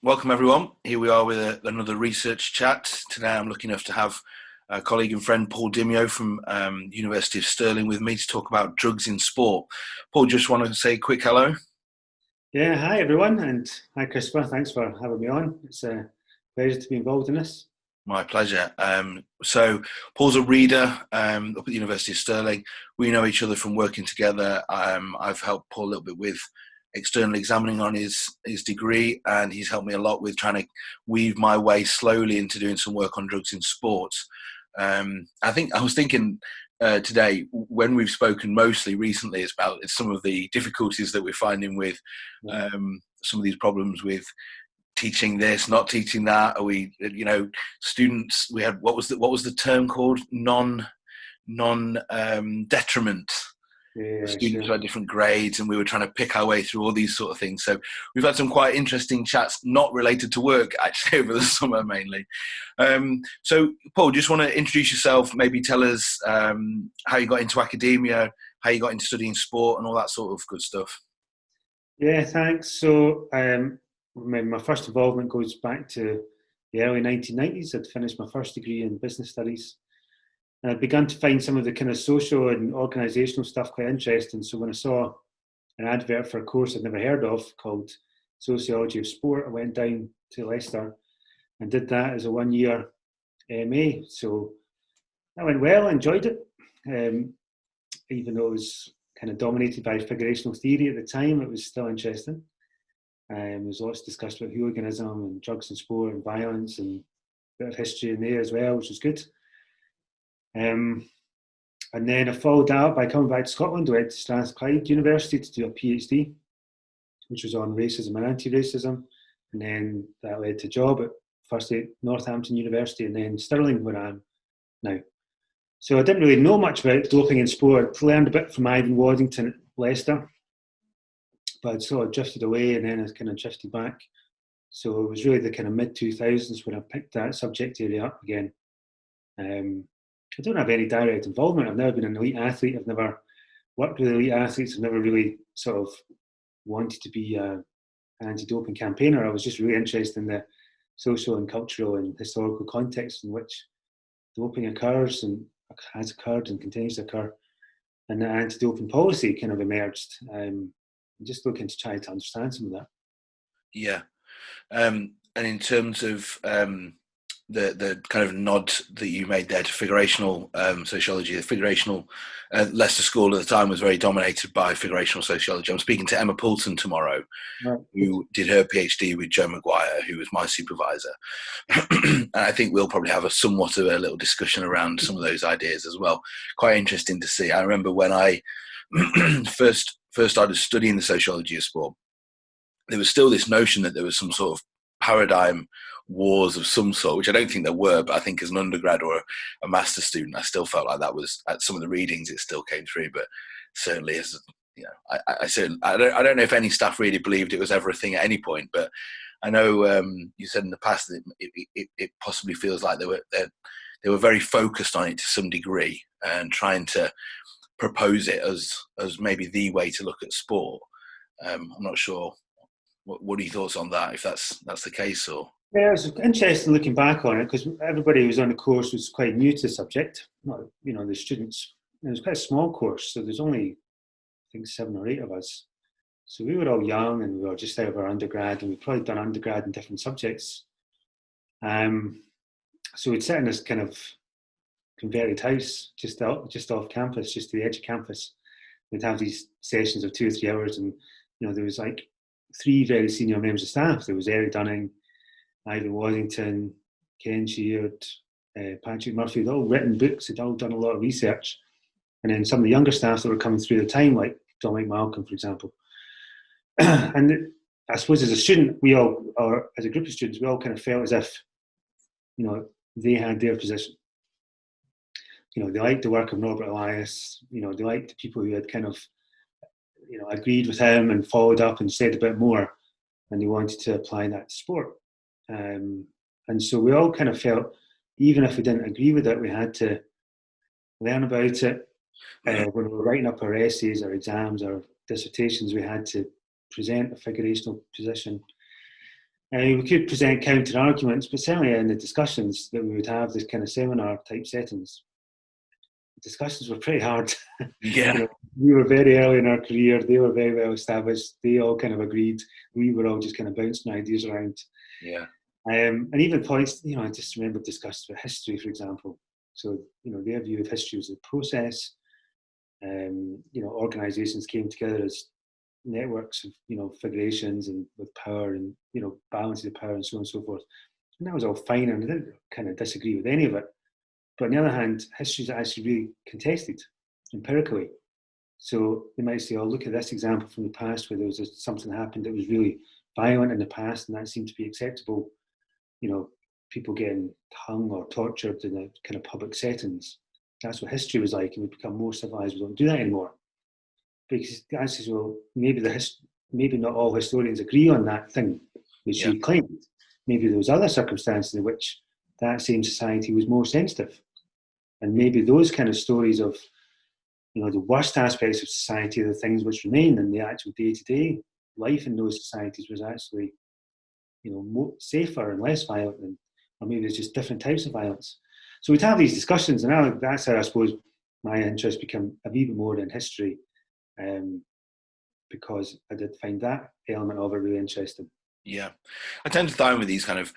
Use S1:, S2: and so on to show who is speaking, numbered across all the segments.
S1: Welcome everyone. Here we are with another research chat. Today I'm lucky enough to have a colleague and friend Paul Dimeo from University of Stirling with me to talk about drugs in sport. Paul, just want to say a quick hello.
S2: Yeah, hi everyone, and hi Christopher. Thanks for having me on. It's a pleasure to be involved in this.
S1: My pleasure. So Paul's a reader up at the University of Stirling. We know each other from working together. I've helped Paul a little bit with external examining on his degree, and he's helped me a lot with trying to weave my way slowly into doing some work on drugs in sports. I was thinking today, when we've spoken mostly recently, is about some of the difficulties that we're finding with
S2: Yeah.
S1: some of these problems with teaching this, not teaching that. Are we, students? We had what was the term called? Non detriment.
S2: Yeah,
S1: Students who
S2: sure.
S1: had different grades, and we were trying to pick our way through all these sort of things. So we've had some quite interesting chats, not related to work, actually, over the summer mainly. So, Paul, just want to introduce yourself, maybe tell us how you got into academia, how you got into studying sport, and all that sort of good stuff.
S2: Yeah, thanks. So, my first involvement goes back to the early 1990s. I'd finished my first degree in business studies, and I'd begun to find some of the kind of social and organisational stuff quite interesting. So, when I saw an advert for a course I'd never heard of called Sociology of Sport, I went down to Leicester and did that as a 1 year MA. So that went well. I enjoyed it, even though it was kind of dominated by figurational theory at the time. It was still interesting. There was lots discussed about hooliganism and drugs and sport and violence and a bit of history in there as well, which was good. Um, and then I followed that up by coming back to Scotland. I went to Strathclyde University to do a PhD, which was on racism and anti-racism. And then that led to a job at first at Northampton University and then Stirling, where I am now. So I didn't really know much about doping in sport. Learned a bit from Ivan Waddington at Leicester, but I'd sort of drifted away and then I kind of drifted back. So it was really the kind of mid 2000s when I picked that subject area up again. I don't have any direct involvement. I've never been an elite athlete. I've never worked with elite athletes. I've never really sort of wanted to be an anti-doping campaigner. I was just really interested in the social and cultural and historical context in which doping occurs and has occurred and continues to occur, and the anti-doping policy kind of emerged. Just looking to try to understand some of that.
S1: Yeah. And in terms of the kind of nod that you made there to figurational sociology, the figurational Leicester School at the time was very dominated by figurational sociology. I'm speaking to Emma Poulton tomorrow,
S2: Right.
S1: who did her PhD with Joe Maguire, who was my supervisor. And I think we'll probably have somewhat of a little discussion around some of those ideas as well. Quite interesting to see. I remember when I first started studying the sociology of sport, there was still this notion that there was some sort of paradigm wars of some sort, which I don't think there were, but I think as an undergrad or a master's student, I still felt like that was at some of the readings, it still came through. But certainly, as you know, I don't know if any staff really believed it was ever a thing at any point. But I know you said in the past that it possibly feels like they were very focused on it to some degree and trying to propose it as maybe the way to look at sport. I'm not sure. What are your thoughts on that? If that's the case, or
S2: Yeah, it's interesting looking back on it because everybody who was on the course was quite new to the subject. Not, the students. It was quite a small course, so there's only I think 7 or 8 of us. So we were all young and we were just out of our undergrad, and we'd probably done undergrad in different subjects. So we'd sit in this kind of converted house just off campus, just to the edge of campus. We'd have these sessions of 2 or 3 hours, and there was like 3 very senior members of staff. There was Eric Dunning, Ivan Waddington, Ken Sheard, Patrick Murphy. They'd all written books. They'd all done a lot of research. And then some of the younger staff that were coming through the time, like Dominic Malcolm, for example. And I suppose as a student, or as a group of students, we all kind of felt as if, they had their position. They liked the work of Norbert Elias. They liked the people who had kind of, agreed with him and followed up and said a bit more, and they wanted to apply that to sport. And so we all kind of felt, even if we didn't agree with it, we had to learn about it. When we were writing up our essays, our exams, our dissertations, we had to present a figurational position. We could present counter arguments, but certainly in the discussions that we would have, this kind of seminar type settings, discussions were pretty hard.
S1: Yeah.
S2: We were very early in our career. They were very well established. They all kind of agreed. We were all just kind of bouncing ideas around.
S1: Yeah.
S2: And even points, I just remember discussed with history, for example. So, their view of history was a process. Organizations came together as networks of, federations and with power and, balances of power and so on and so forth. And that was all fine, and I didn't kind of disagree with any of it. But on the other hand, history is actually really contested empirically. So they might say, oh, look at this example from the past where there was something happened that was really violent in the past and that seemed to be acceptable. People getting hung or tortured in a kind of public settings. That's what history was like, and we've become more civilized. We don't do that anymore. Because the answer is, well, maybe not all historians agree on that thing which you claimed. Maybe there was other circumstances in which that same society was more sensitive. And maybe those kind of stories of, the worst aspects of society are the things which remain, and the actual day-to-day life in those societies was actually, more safer and less violent, or maybe there's just different types of violence. So we'd have these discussions, and that's how I suppose my interest became a wee bit more in history, because I did find that element of it really interesting.
S1: Yeah, I tend to find with these kind of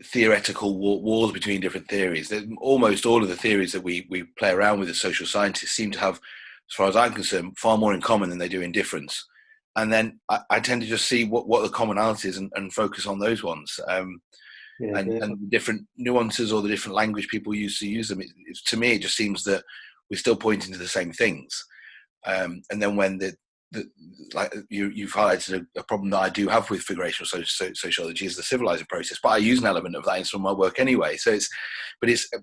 S1: theoretical wars between different theories, that almost all of the theories that we play around with as social scientists seem to have, as far as I'm concerned, far more in common than they do in difference. And then I tend to just see what the commonality is and focus on those ones. And different nuances or the different language people use to use them. To me, it just seems that we're still pointing to the same things. And then when like you've highlighted a problem that I do have with figurational sociology is the civilizing process, but I use an element of that in some of my work anyway. So it's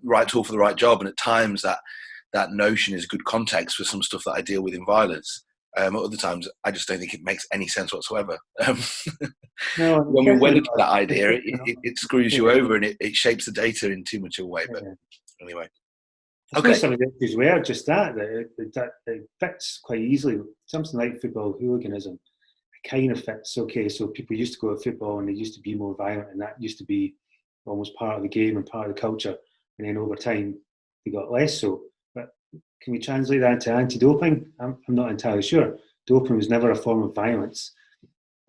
S1: right tool for the right job, and at times that notion is a good context for some stuff that I deal with in violence. At other times, I just don't think it makes any sense whatsoever.
S2: No,
S1: when we look at that idea, it screws you over, and it shapes the data in too much of a way. But anyway.
S2: I suppose some of the issues were just that it fits quite easily. Something like football hooliganism, it kind of fits. Okay, so people used to go to football and they used to be more violent, and that used to be almost part of the game and part of the culture. And then over time, they got less so. But can we translate that to anti-doping? I'm not entirely sure. Doping was never a form of violence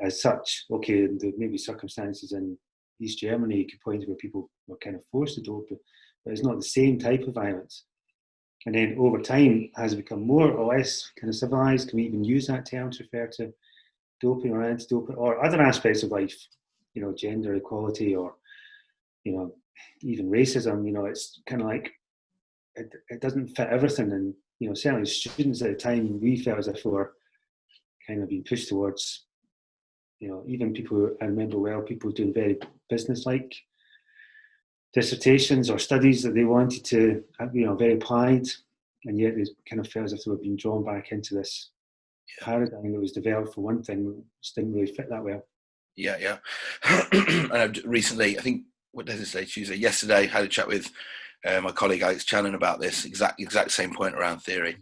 S2: as such. Okay, there may be circumstances in East Germany you could point to where people were kind of forced to dope, but it's not the same type of violence. And then over time, has it become more or less kind of civilized? Can we even use that term to refer to doping or anti-doping or other aspects of life? Gender equality or, even racism. It's kind of like it doesn't fit everything. And, certainly students at the time, we felt as if we were kind of being pushed towards, even people, I remember well, people doing very business-like dissertations or studies that they wanted to, very applied, and yet they kind of felt as if they were being drawn back into this paradigm that was developed for one thing, which didn't really fit that well.
S1: Yeah. And I've recently, I think, what day is it today? Tuesday. Yesterday, had a chat with my colleague Alex Channon about this exact same point around theory.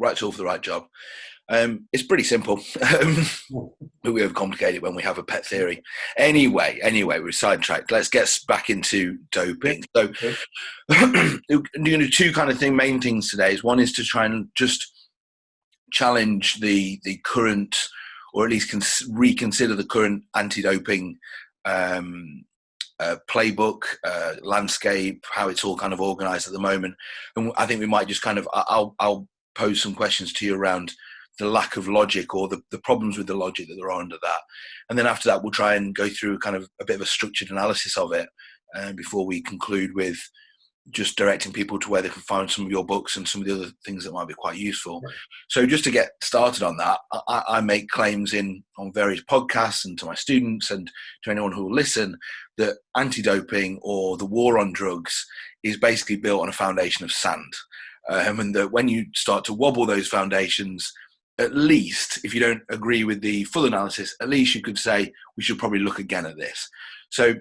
S1: Right tool for the right job. It's pretty simple, but we overcomplicate it when we have a pet theory. Anyway, we're sidetracked. Let's get back into doping. So, I'm going to do two kind of main things today. One is to try and just challenge the current, or at least reconsider the current anti-doping playbook, landscape, how it's all kind of organised at the moment. And I think we might just kind of, I'll pose some questions to you around the lack of logic or the problems with the logic that there are under that. And then after that, we'll try and go through kind of a bit of a structured analysis of it before we conclude with just directing people to where they can find some of your books and some of the other things that might be quite useful. So just to get started on that, I make claims on various podcasts and to my students and to anyone who will listen that anti-doping or the war on drugs is basically built on a foundation of sand. And that when you start to wobble those foundations, at least, if you don't agree with the full analysis, at least you could say, we should probably look again at this. So,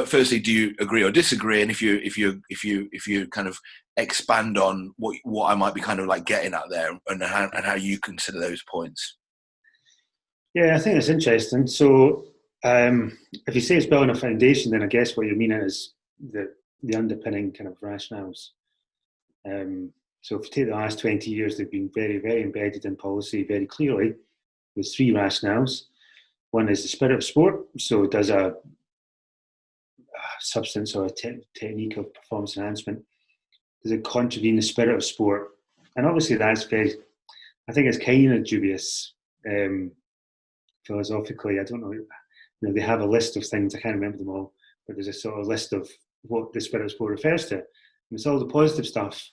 S1: firstly, do you agree or disagree? And if you kind of expand on what I might be kind of like getting at there and how you consider those points.
S2: Yeah, I think it's interesting. So If you say it's building a foundation, then I guess what you mean is the underpinning kind of rationales. So if you take the last 20 years, they've been very, very embedded in policy very clearly with three rationales. One is the spirit of sport. So does a substance or a technique of performance enhancement, does it contravene the spirit of sport? And obviously that's very, I think it's kind of dubious philosophically. I don't know, they have a list of things, I can't remember them all, but there's a sort of list of what the spirit of sport refers to. And it's all the positive stuff,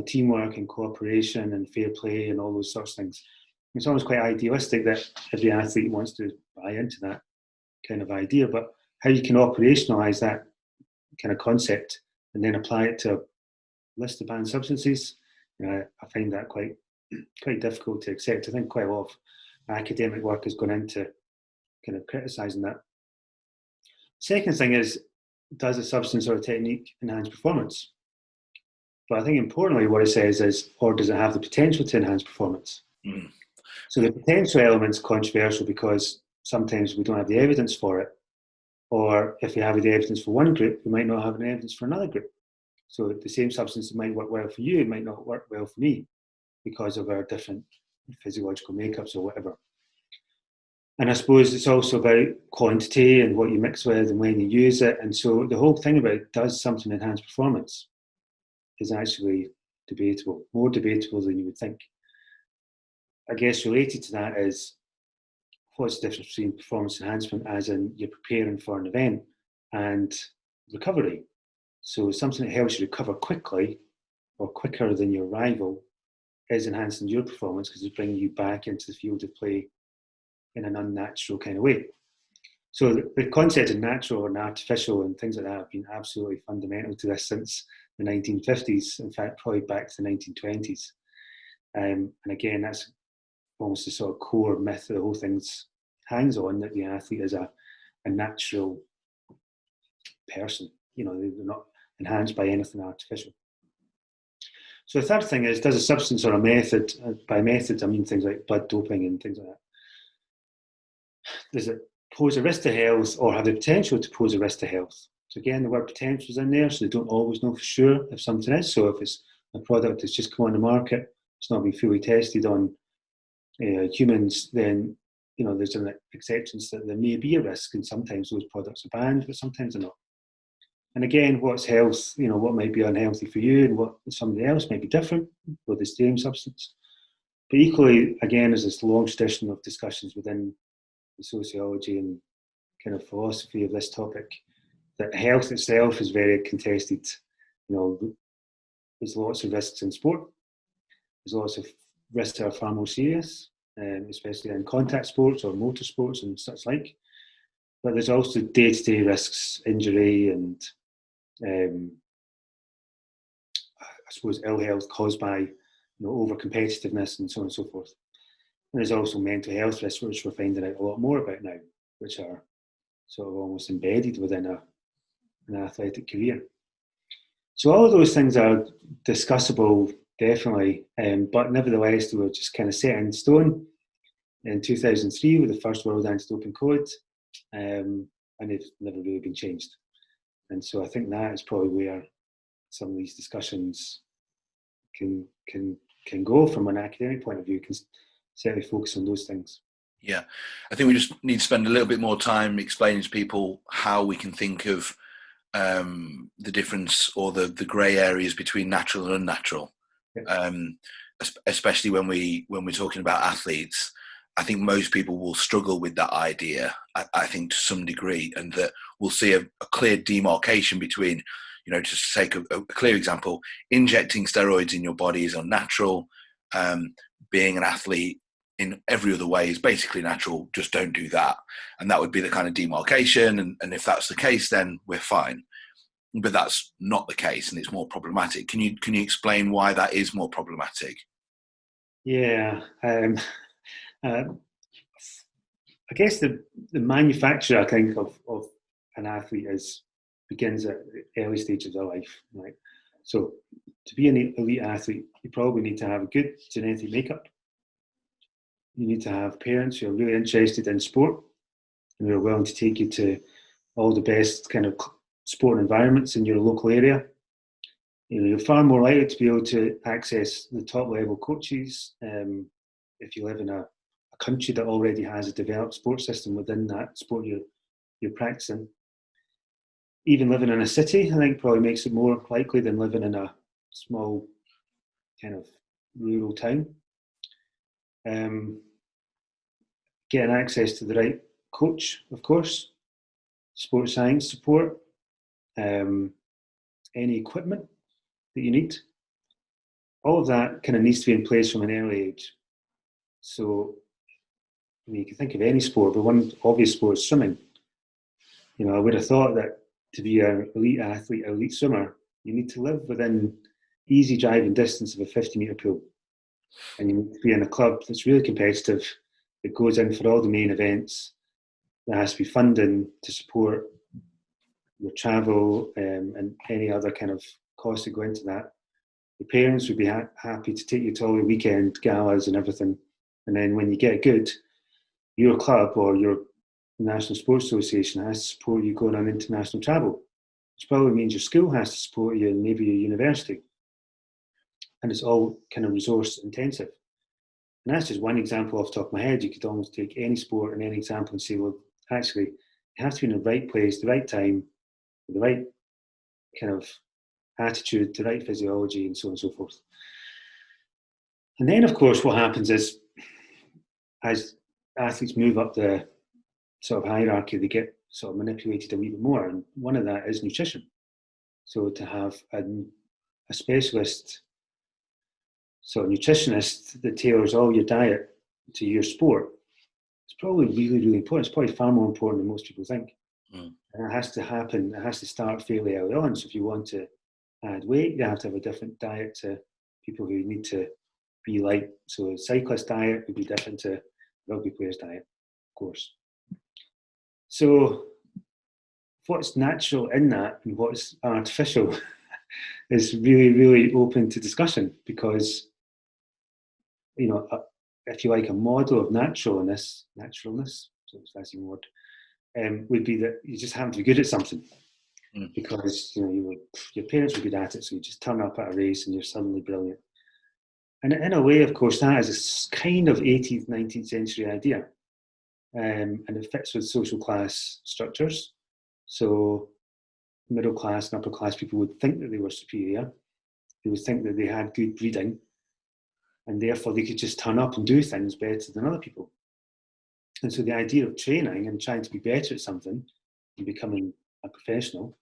S2: teamwork and cooperation and fair play and all those sorts of things. It's almost quite idealistic that every athlete wants to buy into that kind of idea, but how you can operationalize that kind of concept and then apply it to a list of banned substances, I find that quite difficult to accept. I think quite a lot of academic work has gone into kind of criticising that. Second thing is, does a substance or a technique enhance performance? But I think importantly what it says is, or does it have the potential to enhance performance? Mm. So the potential element's controversial because sometimes we don't have the evidence for it, or if we have the evidence for one group, we might not have any evidence for another group. So the same substance that might work well for you, it might not work well for me because of our different physiological makeups or whatever. And I suppose it's also about quantity and what you mix with and when you use it. And so the whole thing about does something enhance performance is actually debatable, more debatable than you would think. I guess related to that is, what's the difference between performance enhancement as in you're preparing for an event and recovery? So something that helps you recover quickly or quicker than your rival is enhancing your performance because it's bringing you back into the field of play in an unnatural kind of way. So the concept of natural and artificial and things like that have been absolutely fundamental to this since the 1950s, in fact, probably back to the 1920s. And again, that's almost the sort of core myth that the whole thing hangs on, that the athlete is a natural person. They're not enhanced by anything artificial. So the third thing is, does a substance or a method, by methods I mean things like blood doping and things like that, does it pose a risk to health or have the potential to pose a risk to health? So again, the word potential is in there, so they don't always know for sure if something is. So if it's a product that's just come on the market, it's not been fully tested on humans, then there's an acceptance that there may be a risk, and sometimes those products are banned, but sometimes they're not. And again, what's health, what might be unhealthy for you and what somebody else might be different with the same substance. But equally, again, there's this long tradition of discussions within the sociology and kind of philosophy of this topic, that health itself is very contested. There's lots of risks in sport. There's lots of risks that are far more serious, especially in contact sports or motor sports and such like. But there's also day-to-day risks, injury and I suppose ill health caused by over competitiveness and so on and so forth. And there's also mental health risks, which we're finding out a lot more about now, which are sort of almost embedded within an athletic career. So all of those things are discussable, definitely, but nevertheless, they were just kind of set in stone in 2003 with the first World Anti-Doping Code, and they've never really been changed. And so I think that is probably where some of these discussions can go from an academic point of view, can certainly focus on those things.
S1: Yeah, I think we just need to spend a little bit more time explaining to people how we can think of the difference or the grey areas between natural and unnatural, yeah. Especially when we're talking about athletes. I think most people will struggle with that idea, I think, to some degree, and that we'll see a clear demarcation between, to take a clear example, injecting steroids in your body is unnatural. Being an athlete in every other way is basically natural, just don't do that. And that would be the kind of demarcation. And if that's the case, then we're fine. But that's not the case, and it's more problematic. Can you explain why that is more problematic?
S2: Yeah. I guess the manufacture, I think, of an athlete begins at the early stage of their life, right? So to be an elite athlete, you probably need to have a good genetic makeup. You need to have parents who are really interested in sport. and who are willing to take you to all the best kind of sport environments in your local area. You're far more likely to be able to access the top level coaches if you live in a country that already has a developed sports system within that sport you're practicing. Even living in a city, I think, probably makes it more likely than living in a small kind of rural town. Getting access to the right coach, of course, sports science support, any equipment that you need. All of that kind of needs to be in place from an early age. So, I mean, you can think of any sport, but one obvious sport is swimming. I would have thought that to be an elite athlete, an elite swimmer, you need to live within easy driving distance of a 50-metre pool. And you need to be in a club that's really competitive, that goes in for all the main events, that has to be funding to support your travel and any other kind of costs that go into that. The parents would be happy to take you to all the weekend galas and everything. And then when you get good, your club or your National Sports Association has to support you going on international travel, which probably means your school has to support you and maybe your university. And it's all kind of resource intensive. And that's just one example off the top of my head. You could almost take any sport and any example and say, well, actually, you have to be in the right place, the right time, the right kind of attitude, the right physiology, and so on and so forth. And then, of course, what happens is, as athletes move up the sort of hierarchy, they get sort of manipulated a wee bit more. And one of that is nutrition. So to have a specialist sort of nutritionist that tailors all your diet to your sport, it's probably really, really important. It's probably far more important than most people think. And it has to happen, it has to start fairly early on. So if you want to add weight, you have to have a different diet to people who need to be like. So a cyclist diet would be different to a rugby player's diet, of course. So what's natural in that and what's artificial is really, really open to discussion, because, if you like, a model of naturalness, so that's even a word, would be that you just have to be good at something. Because your parents were good at it, so you just turn up at a race and you're suddenly brilliant. And in a way, of course, that is a kind of 18th, 19th century idea. And it fits with social class structures. So middle class and upper class people would think that they were superior. They would think that they had good breeding, and therefore they could just turn up and do things better than other people. And so the idea of training and trying to be better at something and becoming a professional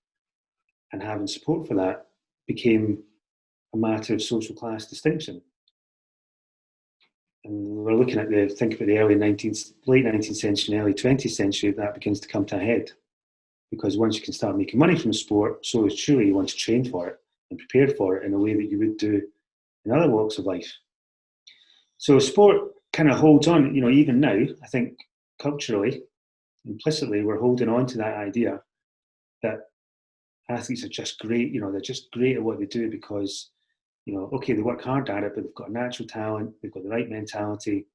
S2: and having support for that became a matter of social class distinction. And we're looking at late 19th century and early 20th century, that begins to come to a head. Because once you can start making money from the sport, so surely you want to train for it and prepare for it in a way that you would do in other walks of life. So sport kind of holds on, even now, I think culturally, implicitly, we're holding on to that idea that athletes are just great, they're just great at what they do because, okay, they work hard at it, but they've got a natural talent, they've got the right mentality,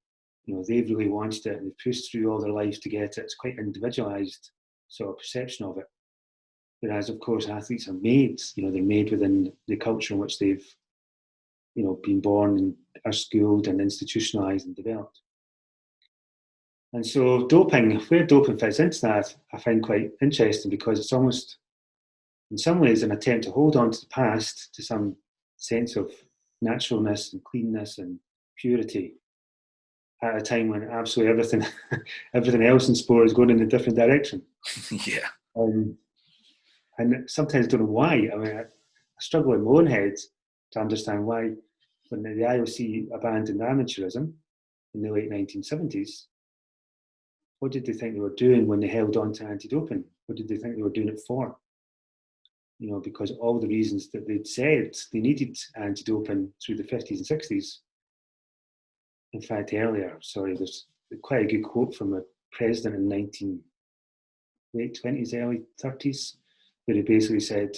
S2: they've really wanted it and they've pushed through all their life to get it. It's quite individualized sort of perception of it. Whereas, of course, athletes are made, they're made within the culture in which they've, been born and are schooled and institutionalized and developed. And so where doping fits into that, I find quite interesting, because it's almost, in some ways, an attempt to hold on to the past, to some sense of naturalness and cleanness and purity, at a time when absolutely everything else in sport is going in a different direction.
S1: Yeah.
S2: And sometimes I don't know why. I mean, I struggle in my own head to understand why, when the IOC abandoned amateurism in the late 1970s, what did they think they were doing when they held on to anti-doping? What did they think they were doing it for? Because all the reasons that they'd said they needed anti-doping through the 50s and 60s. In fact, earlier, there's quite a good quote from a president in late 20s, early 30s, where he basically said,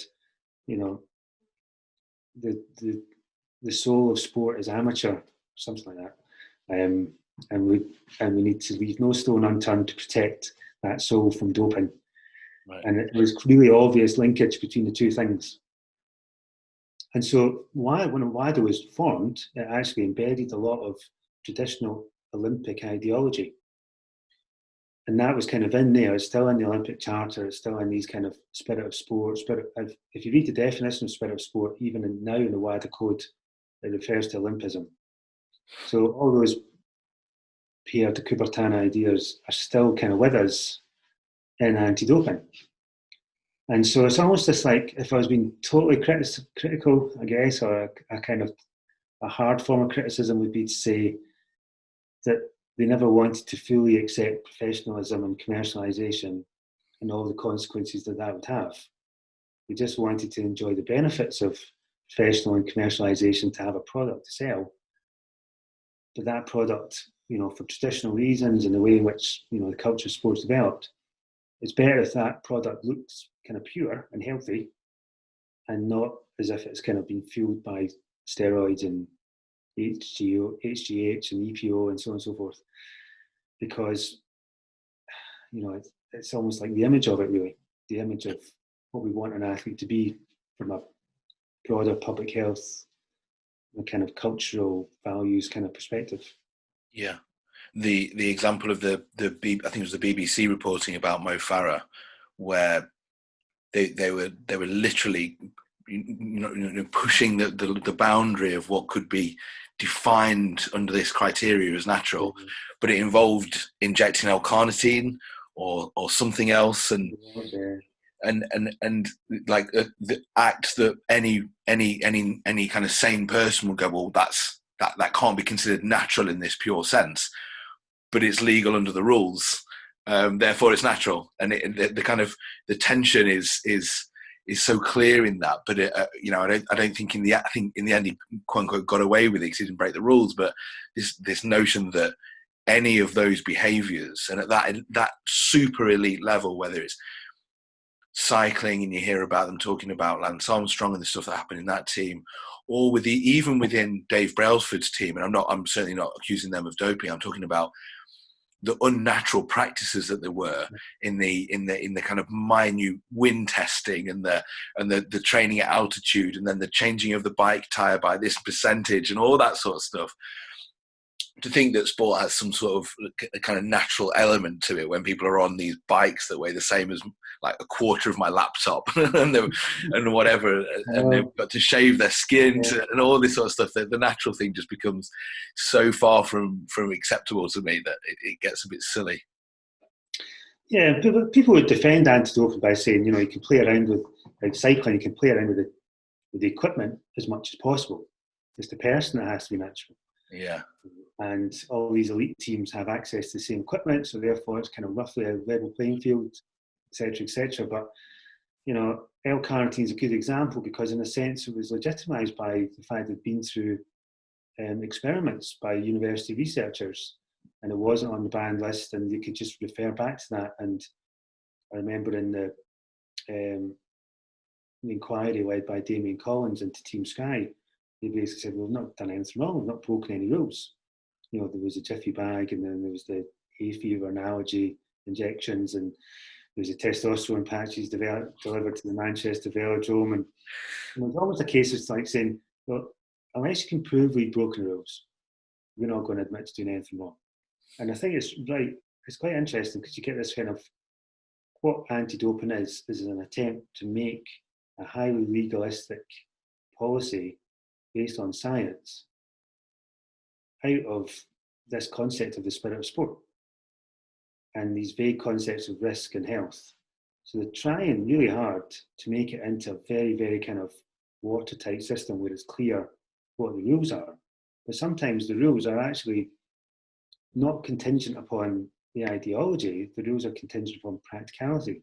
S2: the soul of sport is amateur, something like that. And we need to leave no stone unturned to protect that soul from doping.
S1: Right.
S2: And it was really obvious linkage between the two things. And so when WADA was formed, it actually embedded a lot of traditional Olympic ideology. And that was kind of in there. It's still in the Olympic Charter. It's still in these kind of spirit of sport. If you read the definition of spirit of sport, even now in the WADA code, it refers to Olympism. So all those Pierre de Coubertin ideas are still kind of with us in anti-doping. And so it's almost just like, if I was being totally critical, I guess, or a kind of a hard form of criticism would be to say that they never wanted to fully accept professionalism and commercialisation and all the consequences that would have. They just wanted to enjoy the benefits of professional and commercialisation to have a product to sell. But that product, for traditional reasons and the way in which, the culture of sports developed, it's better if that product looks kind of pure and healthy and not as if it's kind of been fueled by steroids and HGH and EPO and so on and so forth. Because, it's almost like the image of it, really. The image of what we want an athlete to be from a broader public health, a kind of cultural values kind of perspective.
S1: Yeah. The example of the I think it was the BBC reporting about Mo Farah, where they were literally pushing the boundary of what could be defined under this criteria as natural, but it involved injecting L-carnitine or something else, and like the act that any kind of sane person would go, well, that can't be considered natural in this pure sense, but it's legal under the rules, therefore it's natural. And the kind of the tension is so clear in that. But I don't think I think in the end he quote unquote got away with it because he didn't break the rules. But this notion that any of those behaviours, and at that super elite level, whether it's cycling and you hear about them talking about Lance Armstrong and the stuff that happened in that team, or even within Dave Brailsford's team, and I'm certainly not accusing them of doping. I'm talking about the unnatural practices that there were in the kind of minute wind testing and the training at altitude, and then the changing of the bike tire by this percentage and all that sort of stuff. To think that sport has some sort of a kind of natural element to it when people are on these bikes that weigh the same as like a quarter of my laptop and whatever, and they've got to shave their skin and all this sort of stuff, the natural thing just becomes so far from acceptable to me that it gets a bit silly.
S2: Yeah, people would defend anti-doping by saying, you can play around with, like cycling, you can play around with the equipment as much as possible. It's the person that has to be natural.
S1: Yeah.
S2: And all these elite teams have access to the same equipment, so therefore it's kind of roughly a level playing field, etc., etc. But L-carnitine is a good example because, in a sense, it was legitimised by the fact that it'd been through experiments by university researchers, and it wasn't on the banned list, and you could just refer back to that. And I remember in the inquiry led by Damien Collins into Team Sky, they basically said, well, we've not done anything wrong, we've not broken any rules. There was a jiffy bag, and then there was the hay fever analogy injections, and there was the testosterone patches delivered to the Manchester Velodrome. And it was almost a case of like saying, well, unless you can prove we've broken rules, we're not going to admit to doing anything wrong. And I think it's quite interesting because you get this kind of, what anti-doping is an attempt to make a highly legalistic policy based on science out of this concept of the spirit of sport and these vague concepts of risk and health. So they're trying really hard to make it into a very, very kind of watertight system where it's clear what the rules are. But sometimes the rules are actually not contingent upon the ideology, the rules are contingent upon practicality.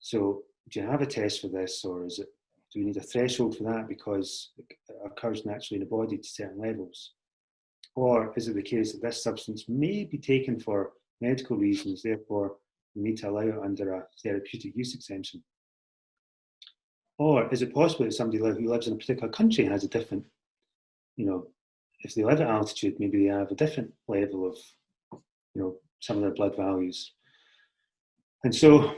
S2: So do you have a test for this, or do we need a threshold for that because it occurs naturally in the body to certain levels? Or is it the case that this substance may be taken for medical reasons, therefore we need to allow it under a therapeutic use exemption? Or is it possible that somebody who lives in a particular country has a different, if they live at altitude, maybe they have a different level of, some of their blood values. And so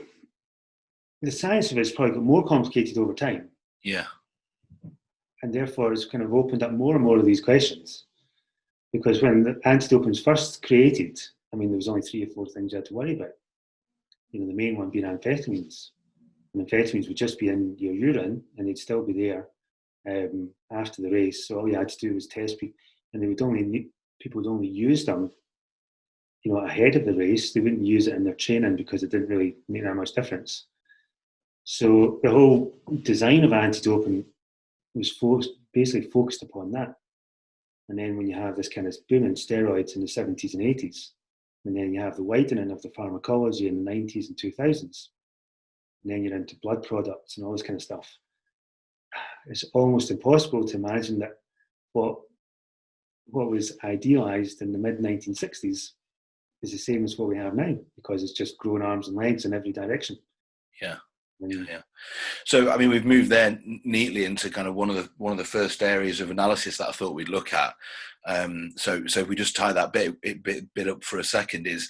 S2: the science of it's probably got more complicated over time.
S1: Yeah.
S2: And therefore it's kind of opened up more and more of these questions. Because when the anti-doping was first created, I mean, there was only 3 or 4 things you had to worry about. You know, the main one being amphetamines. And amphetamines would just be in your urine and they'd still be there after the race. So all you had to do was test people, and people would only use them, you know, ahead of the race. They wouldn't use it in their training because it didn't really make that much difference. So the whole design of anti-doping was basically focused upon that. And then when you have this kind of boom in steroids in the 70s and 80s, and then you have the widening of the pharmacology in the 90s and 2000s, and then you're into blood products and all this kind of stuff, it's almost impossible to imagine that what was idealized in the mid-1960s is the same as what we have now, because it's just grown arms and legs in every direction.
S1: Yeah. Yeah. So, I mean, we've moved there neatly into kind of one of the first areas of analysis that I thought we'd look at. So if we just tie that bit up for a second, is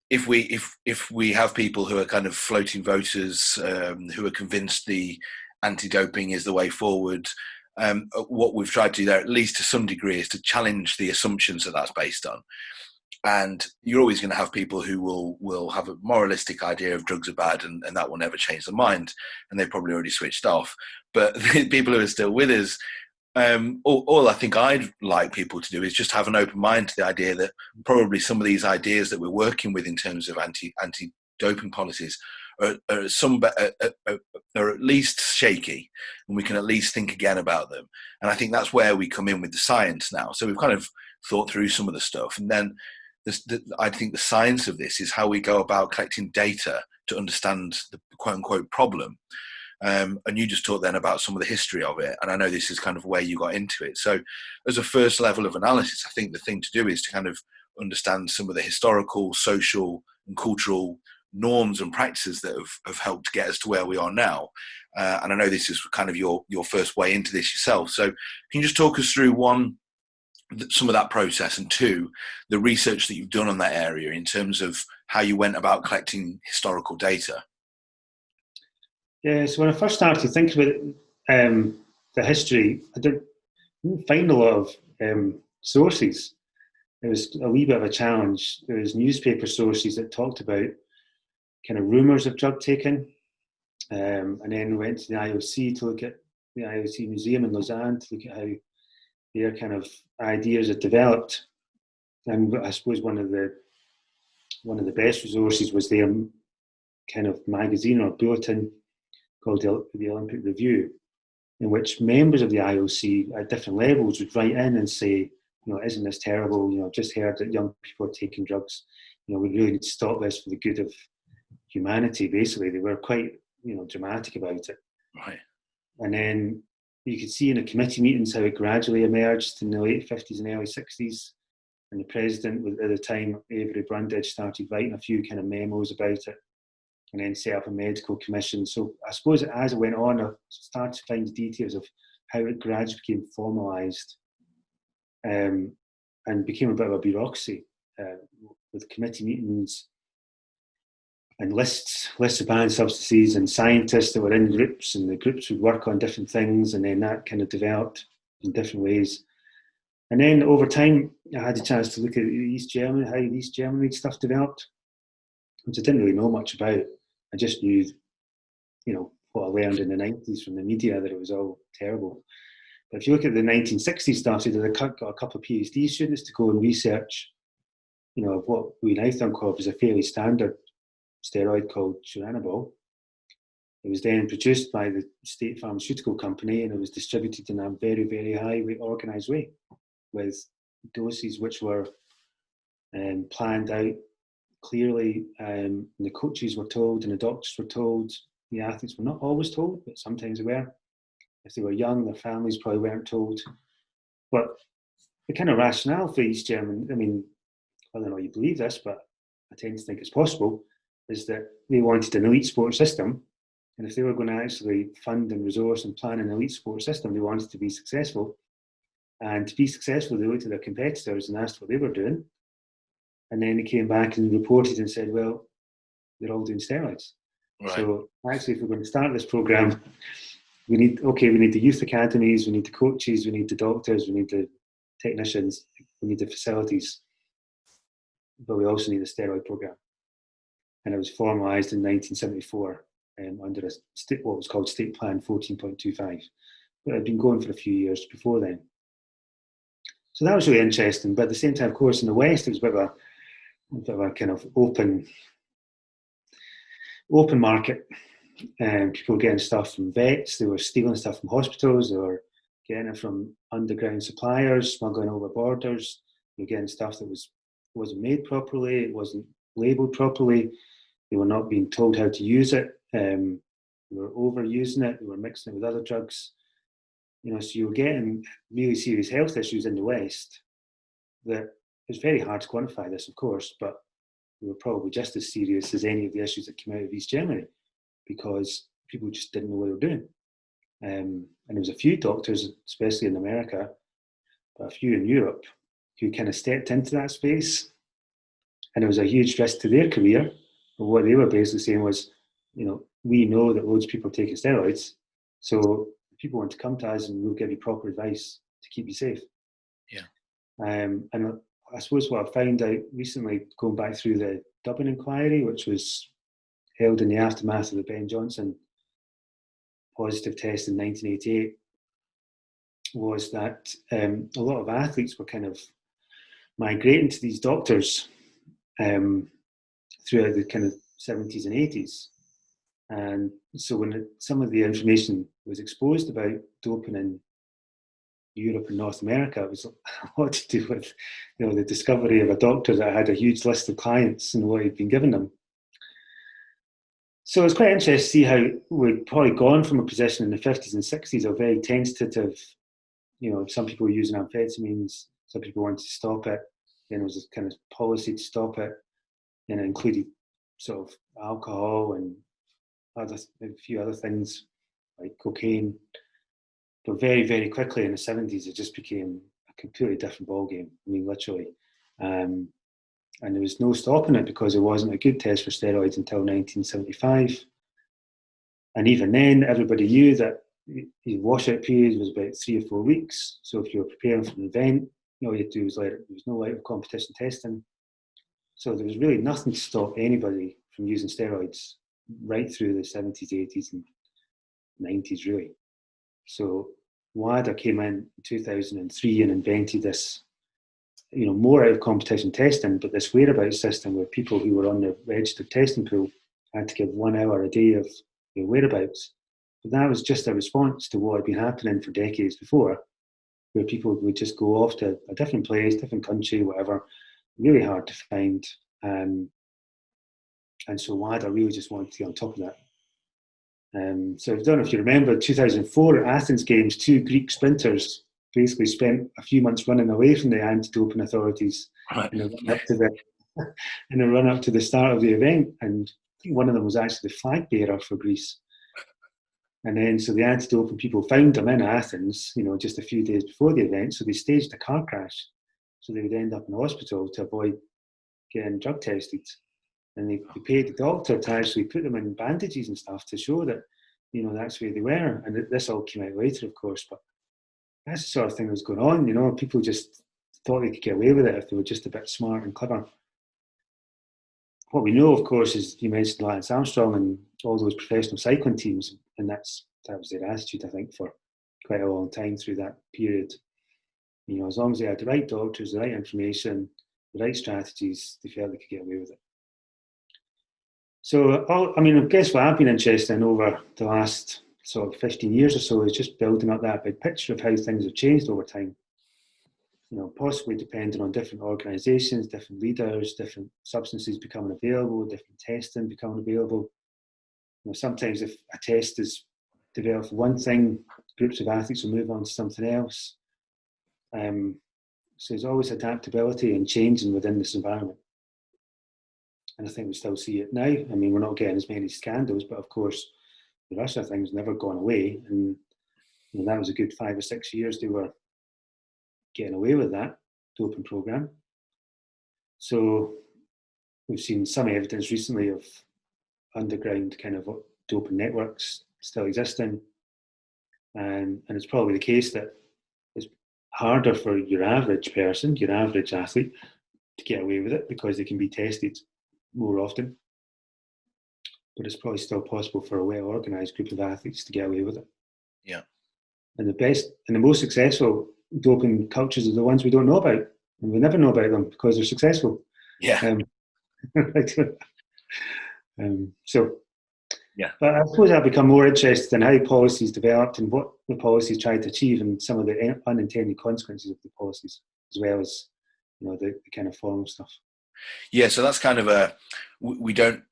S1: if we have people who are kind of floating voters, who are convinced the anti-doping is the way forward, what we've tried to do there, at least to some degree, is to challenge the assumptions that that's based on. And you're always going to have people who will have a moralistic idea of drugs are bad, and that will never change their mind, and they've probably already switched off. But the people who are still with us, all I think I'd like people to do is just have an open mind to the idea that probably some of these ideas that we're working with in terms of anti-doping policies are at least shaky, and we can at least think again about them. And I think that's where we come in with the science now. So we've kind of thought through some of the stuff, and then I think the science of this is how we go about collecting data to understand the quote-unquote problem. And you just talked then about some of the history of it, and I know this is kind of where you got into it. So as a first level of analysis, I think the thing to do is to kind of understand some of the historical, social and cultural norms and practices that have helped get us to where we are now. And I know this is kind of your first way into this yourself. So can you just talk us through, one, some of that process, and two, the research that you've done on that area in terms of how you went about collecting historical data?
S2: Yeah, so when I first started thinking about the history, I didn't find a lot of sources. It was a wee bit of a challenge. There was newspaper sources that talked about kind of rumours of drug taking, and then went to the IOC to look at the IOC Museum in Lausanne to look at how their kind of ideas had developed. And I suppose one of the best resources was their kind of magazine or bulletin called the Olympic Review, in which members of the IOC at different levels would write in and say, you know, isn't this terrible? You know, I've just heard that young people are taking drugs. You know, we really need to stop this for the good of humanity. Basically, they were quite, you know, dramatic about it.
S1: Right.
S2: And then you could see in the committee meetings how it gradually emerged in the late 50s and early 60s. And the president at the time, Avery Brundage, started writing a few kind of memos about it, and then set up a medical commission. So I suppose as it went on, I started to find the details of how it gradually became formalised, and became a bit of a bureaucracy, with committee meetings and lists of banned substances and scientists that were in groups, and the groups would work on different things, and then that kind of developed in different ways. And then over time, I had a chance to look at East Germany, how East Germany stuff developed, which I didn't really know much about. I just knew, you know, what I learned in the 90s from the media, that it was all terrible. But if you look at the 1960s stuff, they got a couple of PhD students to go and research, you know, of what we now think of as a fairly standard steroid called Turinabol. It was then produced by the state pharmaceutical company, and it was distributed in a very, very high organised way, with doses which were planned out clearly. The coaches were told and the doctors were told. The athletes were not always told, but sometimes they were. If they were young, their families probably weren't told. But the kind of rationale for East German, I mean, I don't know you believe this, but I tend to think it's possible, is that they wanted an elite sports system. And if they were going to actually fund and resource and plan an elite sports system, they wanted to be successful. And to be successful, they looked at their competitors and asked what they were doing. And then they came back and reported and said, well, they're all doing steroids.
S1: Right.
S2: So actually, if we're going to start this program, we need the youth academies, we need the coaches, we need the doctors, we need the technicians, we need the facilities, but we also need a steroid program. And it was formalised in 1974 under what was called State Plan 14.25, but it had been going for a few years before then. So that was really interesting. But at the same time, of course, in the West, it was a bit of a kind of open market. People were getting stuff from vets, they were stealing stuff from hospitals, they were getting it from underground suppliers, smuggling over borders. They were getting stuff that wasn't made properly, it wasn't labelled properly, they were not being told how to use it, they were overusing it, they were mixing it with other drugs. So you were getting really serious health issues in the West that it's very hard to quantify this, of course, but they were probably just as serious as any of the issues that came out of East Germany, because people just didn't know what they were doing. And there was a few doctors, especially in America, but a few in Europe, who kind of stepped into that space. And it was a huge risk to their career. But what they were basically saying was, we know that loads of people are taking steroids, so if people want to come to us and we'll give you proper advice to keep you safe.
S1: Yeah.
S2: And I suppose what I found out recently, going back through the Dublin inquiry, which was held in the aftermath of the Ben Johnson positive test in 1988, was that a lot of athletes were kind of migrating to these doctors throughout the kind of 70s and 80s. And so when some of the information was exposed about doping in Europe and North America, it was a lot to do with the discovery of a doctor that had a huge list of clients and what he'd been giving them. So it's quite interesting to see how we'd probably gone from a position in the 50s and 60s of very tentative, some people were using amphetamines, some people wanted to stop it, then there was this kind of policy to stop it, and it included sort of alcohol and a few other things like cocaine. But very, very quickly in the 70s, it just became a completely different ballgame. I mean, literally. And there was no stopping it because there wasn't a good test for steroids until 1975. And even then, everybody knew that the washout period was about 3 or 4 weeks. So if you were preparing for an event, all you had to do was there was no light of competition testing. So there was really nothing to stop anybody from using steroids right through the 70s, 80s, and 90s, really. So WADA came in 2003 and invented this, more out of competition testing, but this whereabouts system where people who were on the registered testing pool had to give 1 hour a day of whereabouts. But that was just a response to what had been happening for decades before, where people would just go off to a different place, different country, whatever, really hard to find. And so WADA really just wanted to get on top of that. So I don't know if you remember, 2004 at Athens Games, 2 Greek sprinters basically spent a few months running away from the anti-doping authorities in the run up to the start of the event. And I think one of them was actually the flag bearer for Greece. And then so the anti-doping people found them in Athens, just a few days before the event. So they staged a car crash. So they would end up in the hospital to avoid getting drug tested. And they paid the doctor to actually put them in bandages and stuff to show that, that's where they were. And this all came out later, of course, but that's the sort of thing that was going on. People just thought they could get away with it if they were just a bit smart and clever. What we know, of course, is you mentioned Lance Armstrong and all those professional cycling teams, and that was their attitude, I think, for quite a long time through that period. As long as they had the right doctors, the right information, the right strategies, they felt they could get away with it. So, I guess what I've been interested in over the last sort of 15 years or so is just building up that big picture of how things have changed over time. Possibly depending on different organisations, different leaders, different substances becoming available, different testing becoming available. Sometimes if a test is developed for one thing, groups of athletes will move on to something else. So there's always adaptability and changing within this environment. And I think we still see it now. We're not getting as many scandals, but of course, the Russia thing's never gone away. And that was a good 5 or 6 years they were getting away with that doping program. So we've seen some evidence recently of underground kind of doping networks still existing. And it's probably the case that it's harder for your average person, your average athlete, to get away with it because they can be tested more often. But it's probably still possible for a well-organised group of athletes to get away with it.
S1: Yeah.
S2: And the best and the most successful doping cultures are the ones we don't know about. And we never know about them because they're successful.
S1: Yeah.
S2: So,
S1: yeah.
S2: But I suppose I've become more interested in how policies developed and what the policies tried to achieve and some of the unintended consequences of the policies, as well as, the kind of formal stuff.
S1: Yeah, so that's kind of we can't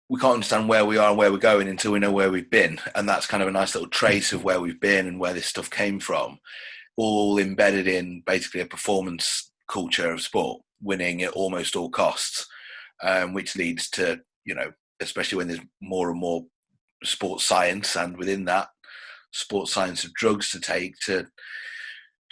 S1: understand where we are and where we're going until we know where we've been. And that's kind of a nice little trace of where we've been and where this stuff came from, all embedded in basically a performance culture of sport, winning at almost all costs, which leads to, especially when there's more and more sports science, and within that, sports science of drugs to take to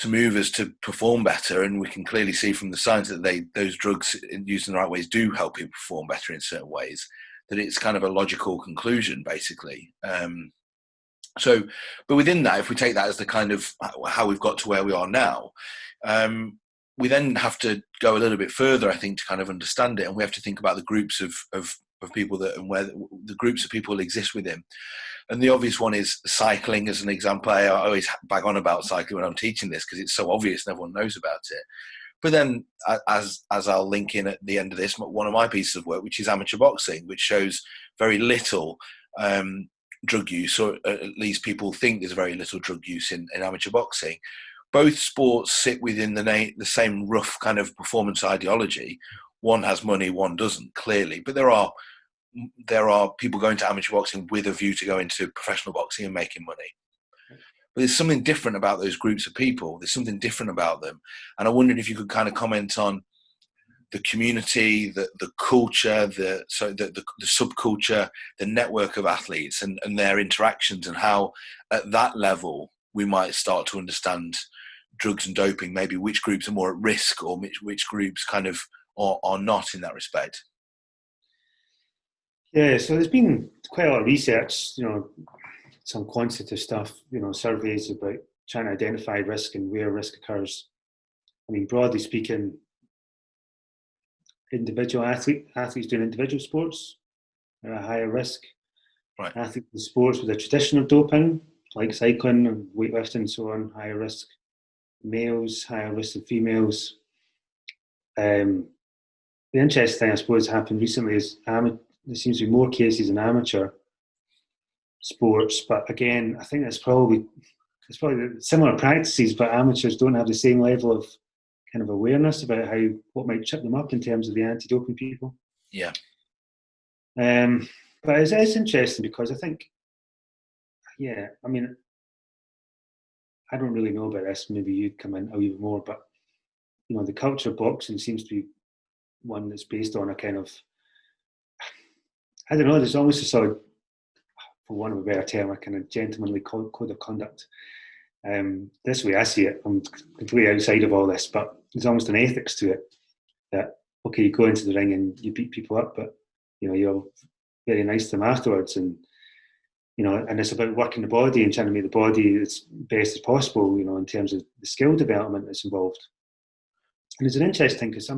S1: move us to perform better. And we can clearly see from the science that those drugs used in the right ways do help people perform better in certain ways, that it's kind of a logical conclusion, basically. But within that, if we take that as the kind of how we've got to where we are now, we then have to go a little bit further, I think, to kind of understand it. And we have to think about the groups of people that, and where the groups of people exist within. And the obvious one is cycling as an example. I always bag on about cycling when I'm teaching this because it's so obvious and everyone knows about it. But then, as I'll link in at the end of this, one of my pieces of work, which is amateur boxing, which shows very little drug use, or at least people think there's very little drug use in amateur boxing. Both sports sit within the same rough kind of performance ideology. One has money, one doesn't, clearly. But there are people going to amateur boxing with a view to go into professional boxing and making money. But there's something different about those groups of people. There's something different about them. And I wondered if you could kind of comment on the community, the culture, the subculture, the network of athletes and their interactions, and how at that level we might start to understand drugs and doping, maybe which groups are more at risk or which groups kind of are not in that respect.
S2: Yeah, so there's been quite a lot of research, some quantitative stuff, surveys about trying to identify risk and where risk occurs. I mean, broadly speaking, individual athletes doing individual sports are at higher risk.
S1: Right.
S2: Athletes in sports with a tradition of doping, like cycling and weightlifting and so on, higher risk. Males, higher risk than females. The interesting thing, I suppose, happened recently is there seems to be more cases in amateur sports, but again, I think it's probably similar practices, but amateurs don't have the same level of kind of awareness about what might trip them up in terms of the anti-doping people.
S1: Yeah.
S2: But it's interesting because I think, I mean, I don't really know about this. Maybe you'd come in a wee bit more, but the culture of boxing seems to be one that's based on a kind of, I don't know, there's almost a sort of, for want of a better term, a kind of gentlemanly code of conduct. This way I see it, I'm completely outside of all this, but there's almost an ethics to it that, okay, you go into the ring and you beat people up, but, you're very nice to them afterwards. And, and it's about working the body and trying to make the body as best as possible, in terms of the skill development that's involved. And it's an interesting thing because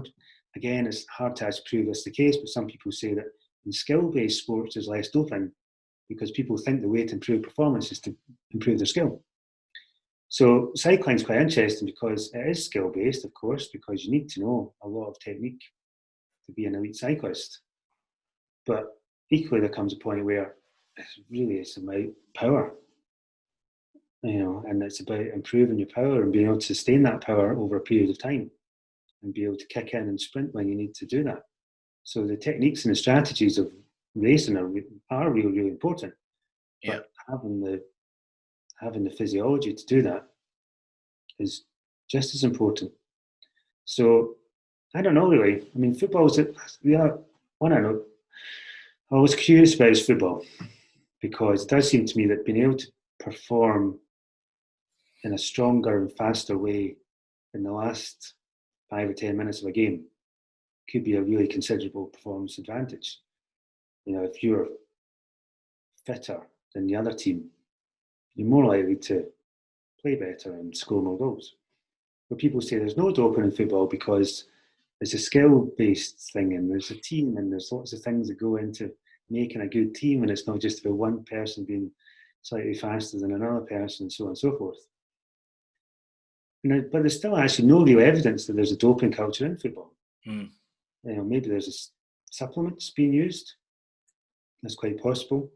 S2: again, it's hard to actually prove this the case, but some people say that in skill-based sports there's less doping because people think the way to improve performance is to improve their skill. So cycling is quite interesting because it is skill-based, of course, because you need to know a lot of technique to be an elite cyclist. But equally, there comes a point where it's about power, and it's about improving your power and being able to sustain that power over a period of time and be able to kick in and sprint when you need to do that. So the techniques and the strategies of racing are really, really important.
S1: Yeah.
S2: But having the physiology to do that is just as important. So I don't know really. I mean, football is one I know. I was curious about is football because it does seem to me that being able to perform in a stronger and faster way in the last 5 or 10 minutes of a game could be a really considerable performance advantage. If you're fitter than the other team, you're more likely to play better and score more goals. But people say there's no doping in football because it's a skill-based thing, and there's a team, and there's lots of things that go into making a good team, and it's not just about one person being slightly faster than another person, and so on and so forth. But there's still actually no real evidence that there's a doping culture in football. Maybe there's supplements being used. That's quite possible,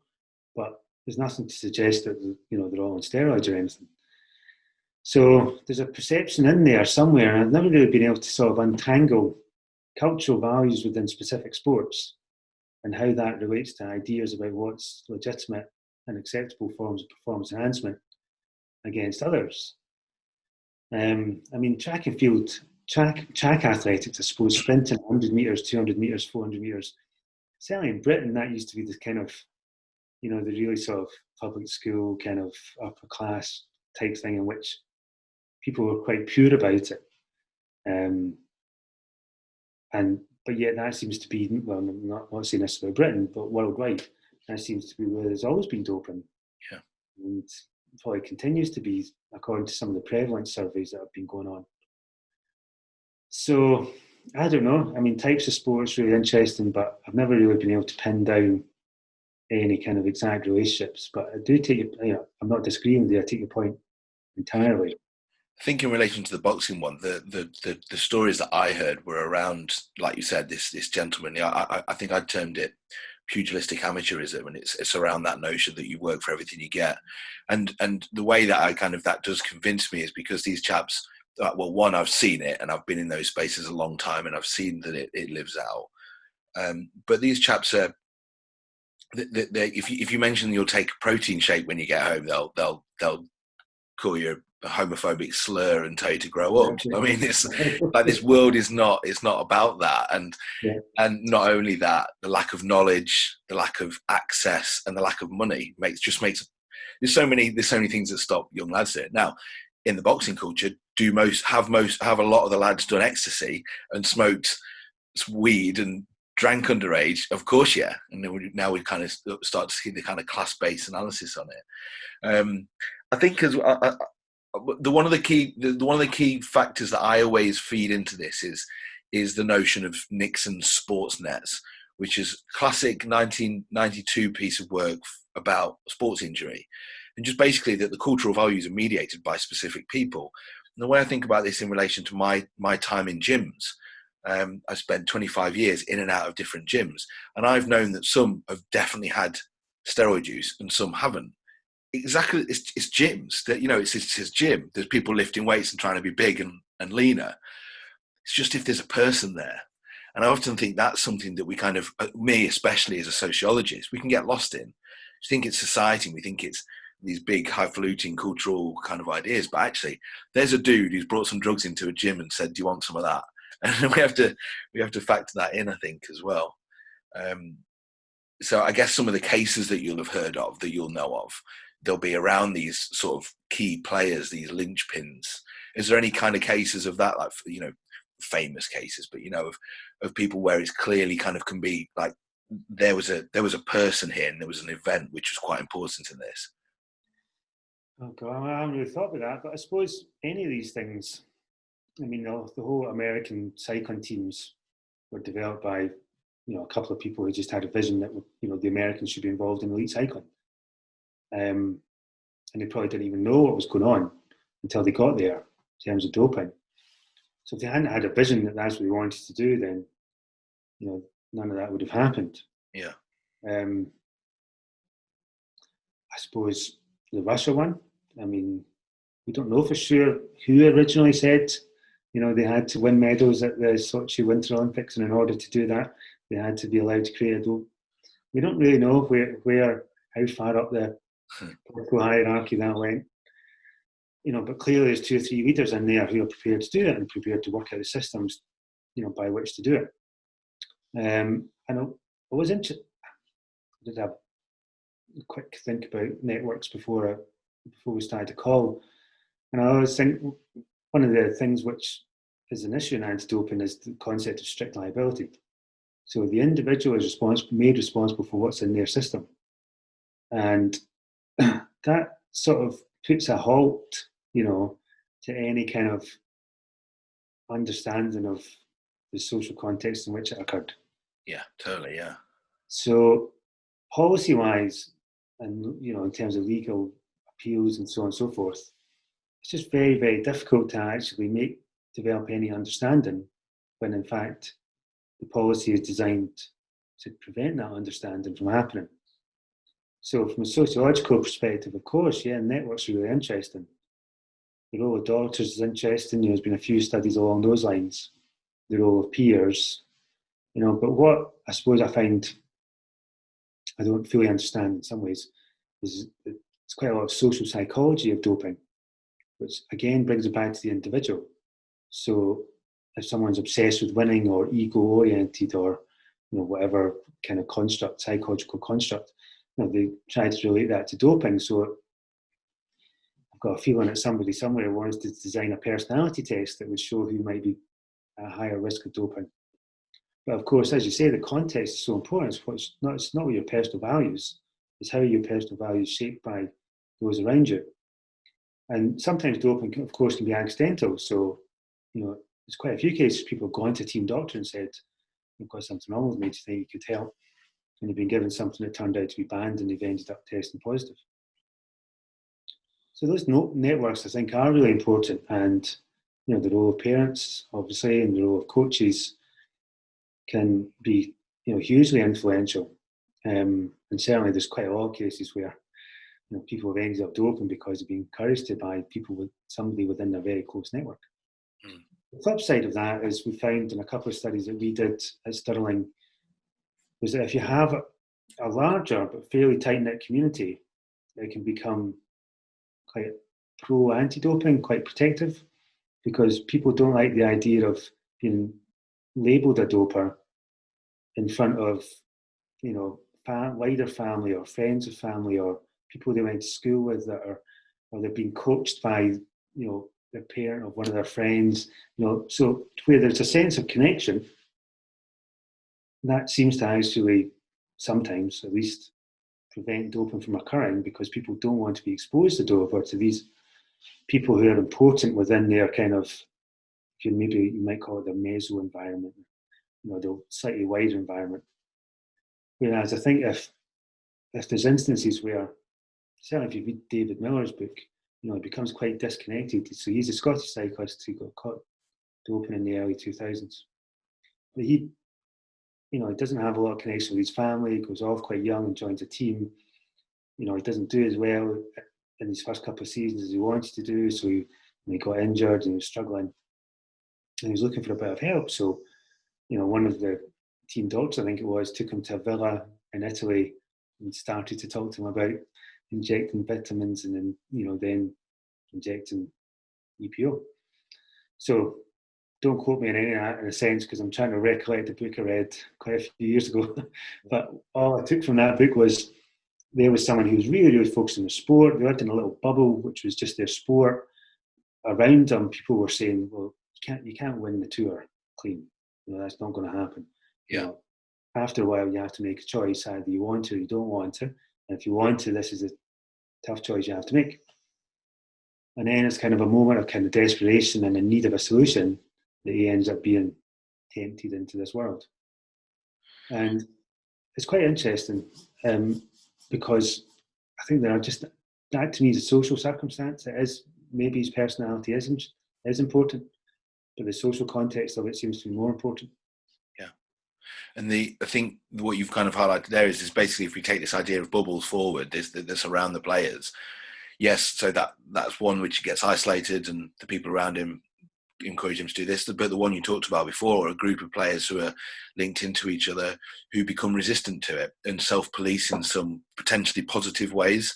S2: but there's nothing to suggest that they're all on steroids or anything. So there's a perception in there somewhere, and I've never really been able to sort of untangle cultural values within specific sports and how that relates to ideas about what's legitimate and acceptable forms of performance enhancement against others. Track and field, track athletics, I suppose, sprinting 100 metres, 200 metres, 400 metres, certainly in Britain, that used to be the kind of, the really sort of public school kind of upper class type thing in which people were quite pure about it. But yet that seems to be, well, I'm not saying this about Britain, but worldwide, that seems to be where there's always been doping.
S1: Yeah.
S2: And probably continues to be, according to some of the prevalence surveys that have been going on. So, I don't know. Types of sports really interesting, but I've never really been able to pin down any kind of exact relationships. But I do take I'm not disagreeing with you, I take your point entirely.
S1: I think in relation to the boxing one, the stories that I heard were around, like you said, this gentleman. I think I termed it pugilistic amateurism, and it's around that notion that you work for everything you get. And the way that that does convince me is because these chaps, well, one, I've seen it, and I've been in those spaces a long time, and I've seen that it lives out. But these chaps are, if you mention you'll take a protein shake when you get home, they'll call you a homophobic slur and tell you to grow up. It's like this world is not about that, and not only that, the lack of knowledge, the lack of access, and the lack of money makes there's so many things that stop young lads there. Now, in the boxing culture, have a lot of the lads done ecstasy and smoked weed and drank underage? Of course, yeah. And now we kind of start to see the kind of class-based analysis on it. I think one of the key factors that I always feed into this is the notion of Nixon's sports nets, which is classic 1992 piece of work about sports injury, and just basically that the cultural values are mediated by specific people. And the way I think about this in relation to my time in gyms, I spent 25 years in and out of different gyms, and I've known that some have definitely had steroid use and some haven't. Exactly, it's gyms that it's gym. There's people lifting weights and trying to be big and leaner. It's just if there's a person there, and I often think that's something that we kind of, me especially as a sociologist, we can get lost in. We think it's society, and we think it's these big highfalutin cultural kind of ideas, but actually, there's a dude who's brought some drugs into a gym and said, "Do you want some of that?" And we have to factor that in, I think, as well. So I guess some of the cases that you'll have heard of, that you'll know of, they'll be around these sort of key players, these linchpins. Is there any kind of cases of that, like, famous cases, but of people where it's clearly kind of can be like there was a person here and there was an event which was quite important in this?
S2: Oh God, I haven't really thought about that, but I suppose any of these things, the whole American cycling teams were developed by a couple of people who just had a vision that the Americans should be involved in elite cycling. And they probably didn't even know what was going on until they got there in terms of doping. So if they hadn't had a vision that that's what they wanted to do, then none of that would have happened.
S1: Yeah.
S2: I suppose the Russia one. We don't know for sure who originally said they had to win medals at the Sochi Winter Olympics, and in order to do that, they had to be allowed to create a dope. We don't really know how far up the hierarchy that went. But clearly there's 2 or 3 leaders in there who are prepared to do it and prepared to work out the systems, by which to do it. And I was interested. I did have a quick think about networks before we started the call, and I always think one of the things which is an issue in anti-doping is the concept of strict liability. So the individual is made responsible for what's in their system. And that sort of puts a halt, to any kind of understanding of the social context in which it occurred.
S1: Yeah, totally. Yeah.
S2: So, policy-wise, and in terms of legal appeals and so on and so forth, it's just very, very difficult to actually develop any understanding when, in fact, the policy is designed to prevent that understanding from happening. So, from a sociological perspective, of course, yeah, networks are really interesting. The role of doctors is interesting. There's been a few studies along those lines. The role of peers, but what I suppose I find I don't fully understand in some ways is that it's quite a lot of social psychology of doping, which again brings it back to the individual. So if someone's obsessed with winning or ego oriented or whatever kind of construct, psychological construct, they try to relate that to doping. So I've got a feeling that somebody somewhere wants to design a personality test that would show who might be at a higher risk of doping. But of course, as you say, the context is so important. It's not your personal values, it's how your personal values shaped by those around you. And sometimes doping, of course, can be accidental. So, there's quite a few cases people have gone to a team doctor and said, "You've got something wrong with me, do you think you could help?" And they've been given something that turned out to be banned and they've ended up testing positive. So those networks, I think, are really important. And, the role of parents, obviously, and the role of coaches can be, hugely influential. And certainly there's quite a lot of cases where, people have ended up doping because they've been encouraged to by somebody within their very close network. Mm. The flip side of that is we found in a couple of studies that we did at Stirling was that if you have a larger but fairly tight-knit community, it can become quite pro-anti-doping, quite protective, because people don't like the idea of being labelled a doper in front of, wider family or friends of family or people they went to school with that are, or they've been coached by, the parent of one of their friends, so where there's a sense of connection, that seems to actually sometimes at least prevent doping from occurring because people don't want to be exposed to dope or to these people who are important within their kind of, maybe you might call it their meso environment, the slightly wider environment. Whereas I think if there's instances where, certainly if you read David Miller's book, it becomes quite disconnected. So he's a Scottish cyclist who got caught doping in the early 2000s. But he doesn't have a lot of connection with his family. He goes off quite young and joins a team. He doesn't do as well in his first couple of seasons as he wanted to do. So he got injured and he was struggling. And he was looking for a bit of help. So, one of the team doctors, I think it was, took him to a villa in Italy and started to talk to him about injecting vitamins and then, then injecting EPO. So don't quote me on any of that in a sense because I'm trying to recollect the book I read quite a few years ago. But all I took from that book was there was someone who was really, really focused on the sport. They lived in a little bubble, which was just their sport. Around them, people were saying, well, you can't win the tour clean. That's not going to happen.
S1: Yeah.
S2: After a while, you have to make a choice. Either you want to or you don't want to. And if you want to, this is a tough choice you have to make. And then it's kind of a moment of kind of desperation and a need of a solution that he ends up being tempted into this world. And it's quite interesting because I think there are just, that to me is a social circumstance. It is, maybe his personality is important, but the social context of it seems to be more important.
S1: Yeah. And I think what you've kind of highlighted there is basically if we take this idea of bubbles forward, this around the players. Yes, so that's one which gets isolated and the people around him encourage him to do this. But the one you talked about before, a group of players who are linked into each other who become resistant to it and self-police in some potentially positive ways.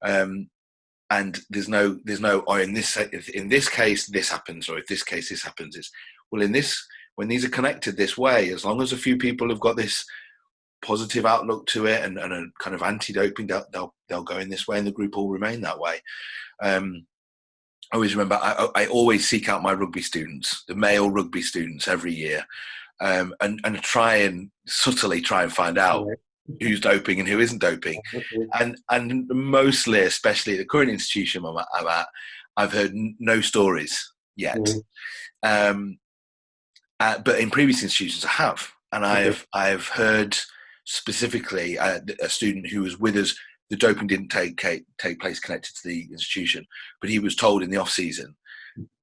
S1: And there's no or in this case this happens, or if this case this happens. It's, well, in this, when these are connected this way, as long as a few people have got this positive outlook to it and a kind of anti-doping, they'll go in this way and the group will remain that way. I always remember I always seek out my rugby students, the male rugby students, every year, and try and subtly try and find out who's doping and who isn't doping.
S2: Okay.
S1: And mostly, especially the current institution I'm at, I've heard no stories yet.
S2: Yeah.
S1: Um, but in previous institutions, I have, and
S2: Okay.
S1: I've heard specifically a student who was with us. The doping didn't take place connected to the institution, but he was told in the off season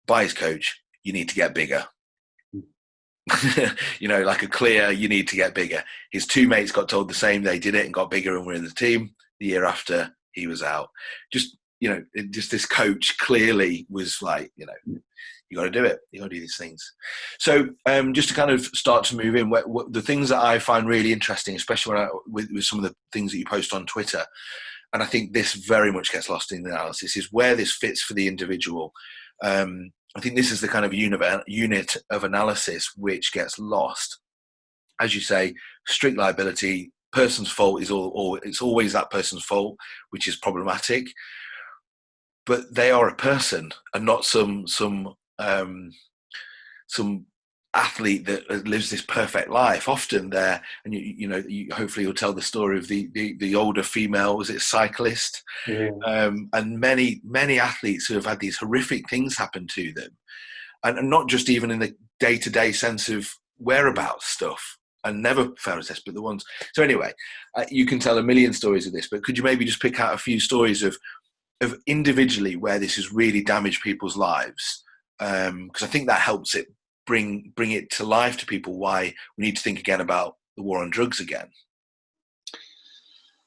S1: by his coach, "You need to get bigger." Like a clear, you need to get bigger. His two mates got told the same. They did it and got bigger and were in the team. The year after, he was out. Just this coach clearly was like, you got to do it. You got to do these things. So just to kind of start to move in, the things that I find really interesting, especially with some of the things that you post on Twitter, and I think this very much gets lost in the analysis, is where this fits for the individual. I think this is the kind of unit of analysis which gets lost. As you say, strict liability, person's fault is it's always that person's fault, which is problematic. But they are a person and not some athlete that lives this perfect life. Often there, and hopefully you'll tell the story of the older female, was it cyclist,
S2: Yeah.
S1: and many athletes who have had these horrific things happen to them, and not just even in the day-to-day sense of whereabouts stuff, and never failed a test, but the ones. So anyway, you can tell a million stories of this, but could you maybe just pick out a few stories of individually where this has really damaged people's lives? Because I think that helps it bring it to life to people why we need to think again about the war on drugs again.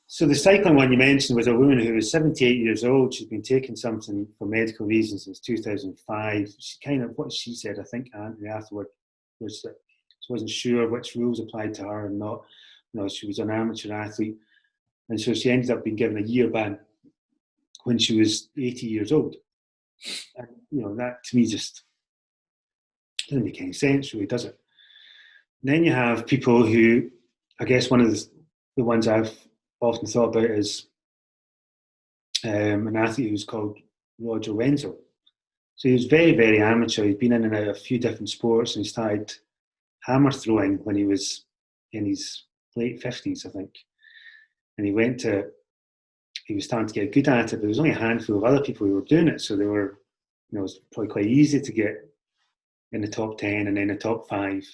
S2: So the cycling one you mentioned was a woman who was 78 years old. She'd been taking something for medical reasons since 2005. What she said, I think, Anthony, afterward, was that she wasn't sure which rules applied to her and not. She was an amateur athlete. And so she ended up being given a year ban when she was 80 years old. And, that to me just doesn't make any sense, really, does it? And then you have people who, I guess one of the ones I've often thought about is an athlete who's called Roger Wenzel. So he was very, very amateur. He'd been in and out of a few different sports, and he started hammer throwing when he was in his late 50s, I think. And he was starting to get good at it, but there was only a handful of other people who were doing it. So they were, it was probably quite easy to get in the top 10 and then the top 5.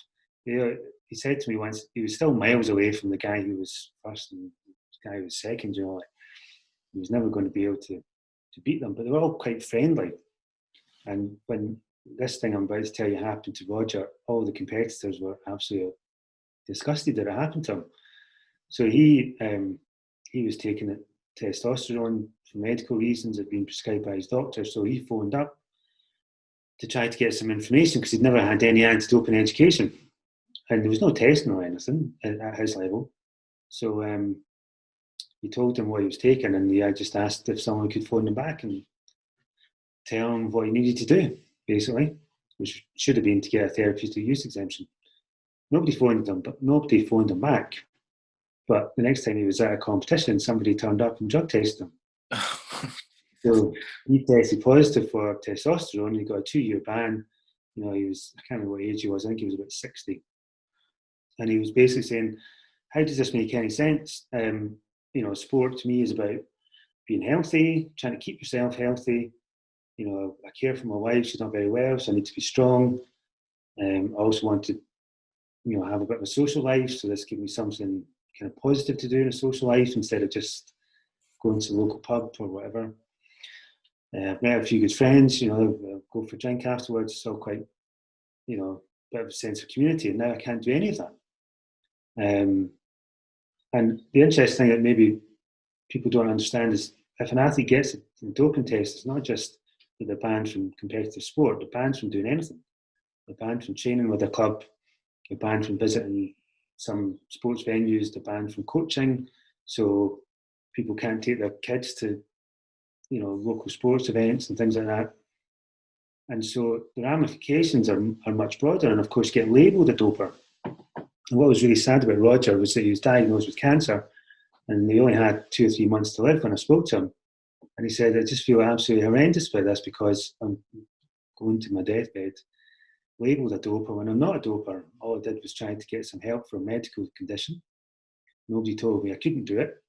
S2: He said to me once, he was still miles away from the guy who was first and the guy who was second. He was never going to be able to beat them, but they were all quite friendly. And when this thing I'm about to tell you happened to Roger, all the competitors were absolutely disgusted that it happened to him. So he was taking testosterone for medical reasons, had been prescribed by his doctor. So he phoned up to try to get some information because he'd never had any anti-doping education. And there was no testing or anything at his level. So he told him what he was taking, and he just asked if someone could phone him back and tell him what he needed to do, basically, which should have been to get a therapeutic use exemption. Nobody phoned him back. But the next time he was at a competition, somebody turned up and drug tested him. So he tested positive for testosterone. He got a 2-year ban. He was, I can't remember what age he was. I think he was about 60. And he was basically saying, how does this make any sense? Sport to me is about being healthy, trying to keep yourself healthy. I care for my wife. She's not very well, so I need to be strong. I also want to, have a bit of a social life. So this gives me something kind of positive to do in a social life instead of just going to the local pub or whatever. I've met a few good friends, go for a drink afterwards. It's all quite, bit of a sense of community. And now I can't do any of that. And the interesting thing that maybe people don't understand is if an athlete gets a doping test, it's not just that they're banned from competitive sport, they're banned from doing anything. They're banned from training with a club, they're banned from visiting some sports venues, they're banned from coaching. So people can't take their kids to, local sports events and things like that. And so the ramifications are much broader, and of course get labelled a doper. And what was really sad about Roger was that he was diagnosed with cancer, and he only had 2 or 3 months to live when I spoke to him. And he said, I just feel absolutely horrendous by this because I'm going to my deathbed labelled a doper when I'm not a doper. All I did was try to get some help for a medical condition. Nobody told me I couldn't do it.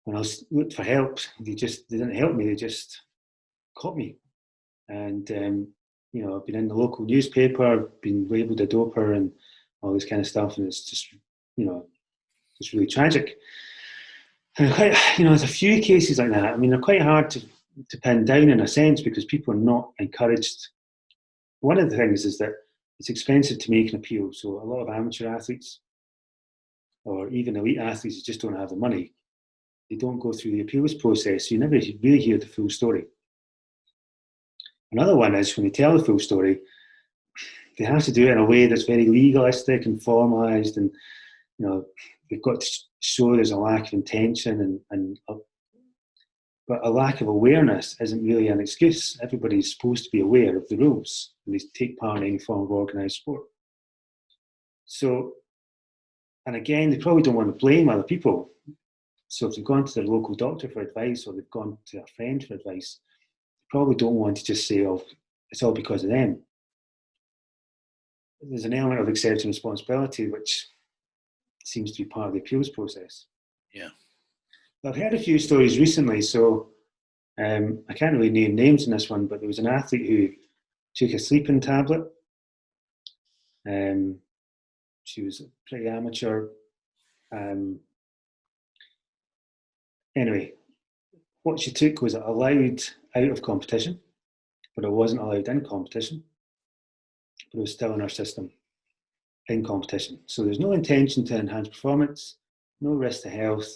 S2: When I looked for help, they didn't help me. They just caught me. And I've been in the local newspaper, been labelled a doper, and all this kind of stuff. And it's just, it's really tragic. And there's a few cases like that. I mean, they're quite hard to pin down in a sense because people are not encouraged. One of the things is that it's expensive to make an appeal. So a lot of amateur athletes or even elite athletes who just don't have the money, they don't go through the appeals process. So you never really hear the full story. Another one is when they tell the full story, they have to do it in a way that's very legalistic and formalised, and they've got to show there's a lack of intention but a lack of awareness isn't really an excuse. Everybody's supposed to be aware of the rules when they take part in any form of organised sport. So, and again, they probably don't want to blame other people. So if they've gone to their local doctor for advice or they've gone to a friend for advice, they probably don't want to just say, oh, it's all because of them. There's an element of accepting responsibility which seems to be part of the appeals process.
S1: Yeah.
S2: I've heard a few stories recently, so I can't really name names in this one, but there was an athlete who took a sleeping tablet. She was pretty amateur. Anyway, what she took was allowed out of competition, but it wasn't allowed in competition. But it was still in our system in competition. So there's no intention to enhance performance, no risk to health,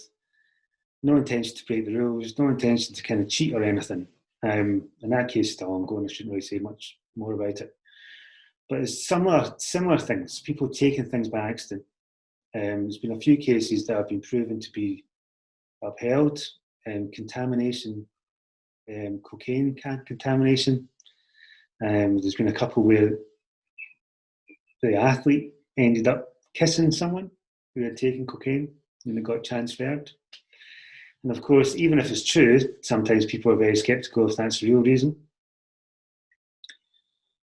S2: no intention to break the rules, no intention to kind of cheat or anything. In that case, still ongoing. I shouldn't really say much more about it. But it's similar things, people taking things by accident. There's been a few cases that have been proven to be upheld, contamination, cocaine contamination. There's been a couple where the athlete ended up kissing someone who had taken cocaine and they got transferred. And of course, even if it's true, sometimes people are very sceptical if that's the real reason.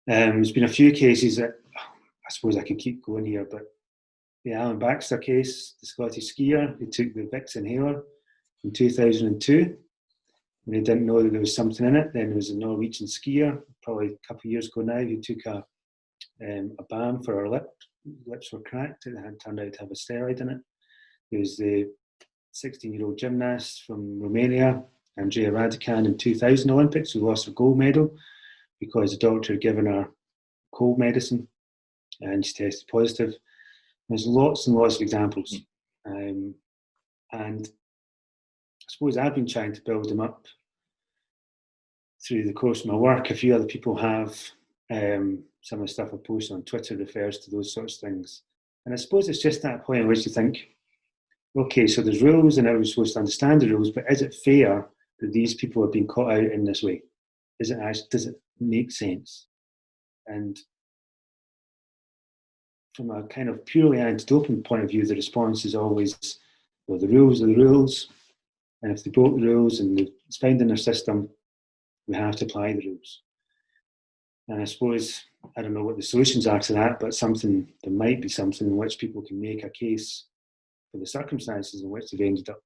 S2: There's been a few cases that, I suppose I could keep going here, but the Alan Baxter case, the Scottish skier who took the Vicks inhaler in 2002, and they didn't know that there was something in it. Then there was a Norwegian skier, probably a couple of years ago now, who took a balm for her lips were cracked. It had turned out to have a steroid in it. There was the 16-year-old gymnast from Romania, Andrea Radican, in 2000 Olympics, who lost her gold medal because the doctor had given her cold medicine and she tested positive. There's lots and lots of examples. And I suppose I've been trying to build them up through the course of my work. A few other people have. Some of the stuff I post on Twitter refers to those sorts of things. And I suppose it's just that point in which you think, okay, so there's rules and everyone's supposed to understand the rules, but is it fair that these people are being caught out in this way? Does it make sense? And from a kind of purely anti-doping point of view, the response is always, well, the rules are the rules, and if they broke the rules and it's found in their system, we have to apply the rules. And I suppose, I don't know what the solutions are to that, but there might be something in which people can make a case for the circumstances in which they've ended up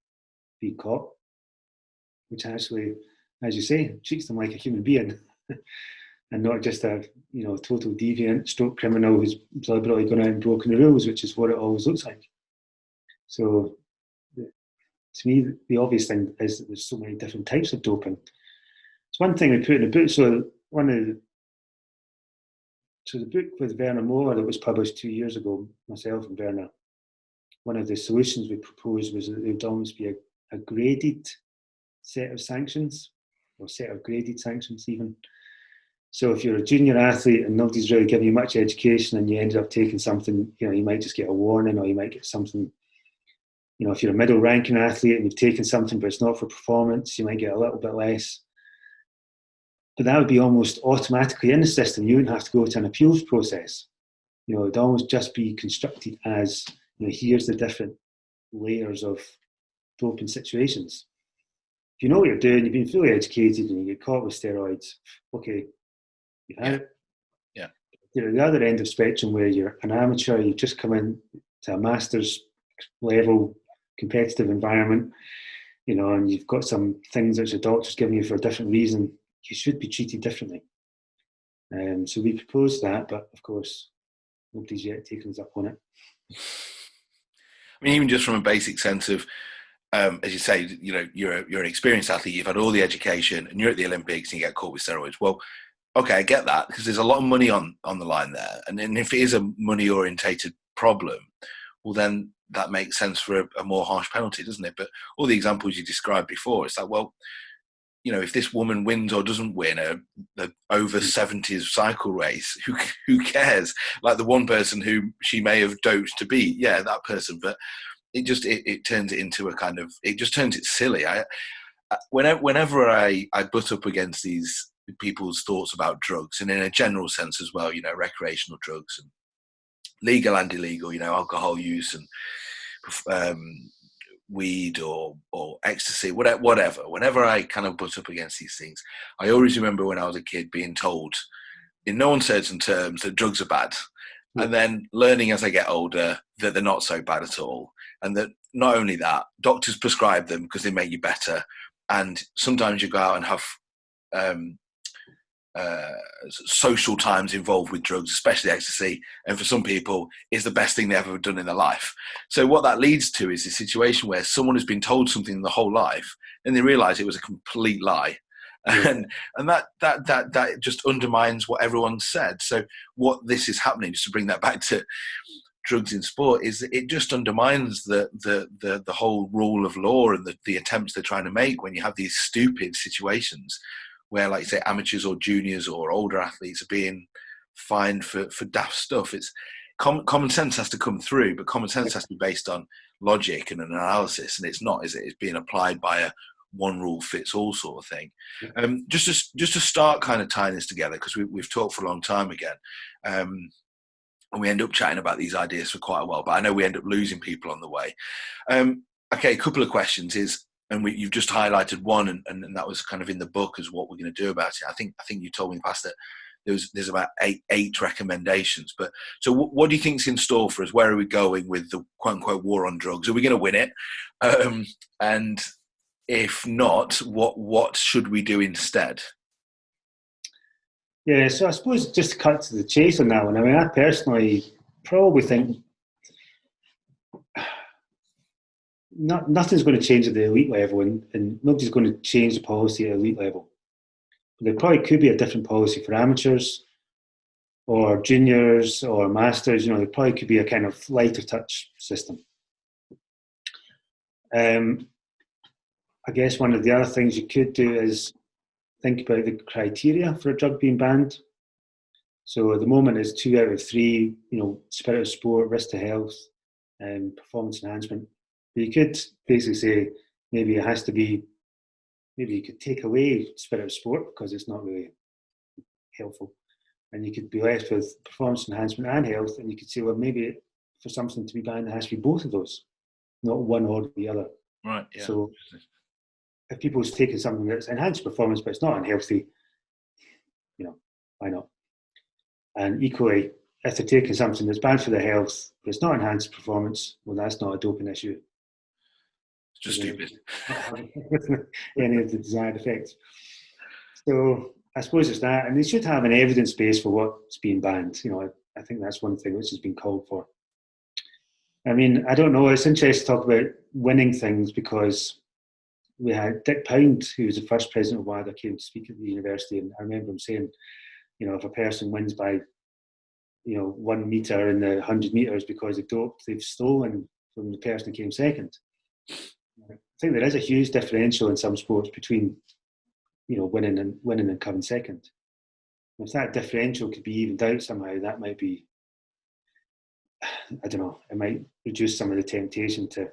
S2: being caught, which actually, as you say, treats them like a human being and not just a total deviant stroke criminal who's deliberately gone out and broken the rules, which is what it always looks like. So to me, the obvious thing is that there's so many different types of doping. It's one thing we put in the book. So the book with Werner Moore that was published 2 years ago, myself and Werner, one of the solutions we proposed was that there would almost be a graded set of sanctions, or set of graded sanctions even. So if you're a junior athlete and nobody's really giving you much education and you ended up taking something, you might just get a warning, or you might get something, if you're a middle ranking athlete and you've taken something but it's not for performance, you might get a little bit less. But that would be almost automatically in the system. You wouldn't have to go to an appeals process. It would almost just be constructed as, here's the different layers of doping situations. If you know what you're doing, you've been fully educated and you get caught with steroids, okay, you've had it.
S1: Yeah.
S2: You're at the other end of the spectrum where you're an amateur, you've just come in to a master's level, competitive environment, and you've got some things that the doctor's giving you for a different reason, you should be treated differently. So we proposed that, but of course, nobody's yet taken us up on it.
S1: I mean, even just from a basic sense of, as you say, you're an experienced athlete, you've had all the education, and you're at the Olympics and you get caught with steroids. Well, okay, I get that, because there's a lot of money on the line there. And if it is a money-orientated problem, well, then that makes sense for a more harsh penalty, doesn't it? But all the examples you described before, it's like, well, if this woman wins or doesn't win a over 70s cycle race, who cares? Like the one person who she may have doped to beat, yeah, that person. But it turns it into a kind of, it just turns it silly. Whenever I butt up against these people's thoughts about drugs, and in a general sense as well, recreational drugs and legal and illegal, alcohol use and weed or ecstasy, whatever. Whenever I kind of butt up against these things, I always remember when I was a kid being told in no uncertain terms that drugs are bad, and then learning as I get older that they're not so bad at all, and that not only that, doctors prescribe them because they make you better, and sometimes you go out and have social times involved with drugs, especially ecstasy, and for some people is the best thing they've ever done in their life. So what that leads to is a situation where someone has been told something their whole life and they realize it was a complete lie. Yeah. And that just undermines what everyone said. So what this is happening, just to bring that back to drugs in sport, is it just undermines the whole rule of law and the attempts they're trying to make when you have these stupid situations where, like you say, amateurs or juniors or older athletes are being fined for daft stuff. It's common sense has to come through, but common sense has to be based on logic and an analysis, and it's not, is it? It's being applied by a one rule fits all sort of thing. Just to start kind of tying this together, because we've talked for a long time again, and we end up chatting about these ideas for quite a while, but I know we end up losing people on the way. Okay, a couple of questions is, and you've just highlighted one, and that was kind of in the book as what we're going to do about it. I think you told me in the past that there's about eight recommendations. But so what do you think's in store for us? Where are we going with the quote unquote war on drugs? Are we going to win it? And if not, what should we do instead?
S2: Yeah, so I suppose just to cut to the chase on that one. I mean, I personally probably think nothing's going to change at the elite level, and nobody's going to change the policy at elite level. But there probably could be a different policy for amateurs or juniors or masters. There probably could be a kind of lighter touch system. I guess one of the other things you could do is think about the criteria for a drug being banned. So at the moment it's 2 out of 3, spirit of sport, risk to health, and performance enhancement. But you could basically say maybe it has to be, maybe you could take away spirit of sport because it's not really helpful. And you could be left with performance enhancement and health, and you could say, well, maybe for something to be banned, it has to be both of those, not one or the other.
S1: Right. Yeah.
S2: So if people's taking something that's enhanced performance but it's not unhealthy, why not? And equally, if they're taking something that's bad for their health but it's not enhanced performance, well, that's not a doping issue.
S1: It's just stupid.
S2: Any of the desired effects. So I suppose it's that, and they should have an evidence base for what's being banned. I think that's one thing which has been called for. I mean, I don't know. It's interesting to talk about winning things because we had Dick Pound, who was the first president of WADA, came to speak at the university, and I remember him saying, if a person wins by, 1 metre in the 100 metres because they've stolen from the person who came second. I think there is a huge differential in some sports between, winning and coming second. If that differential could be evened out somehow, that might be, I don't know, it might reduce some of the temptation to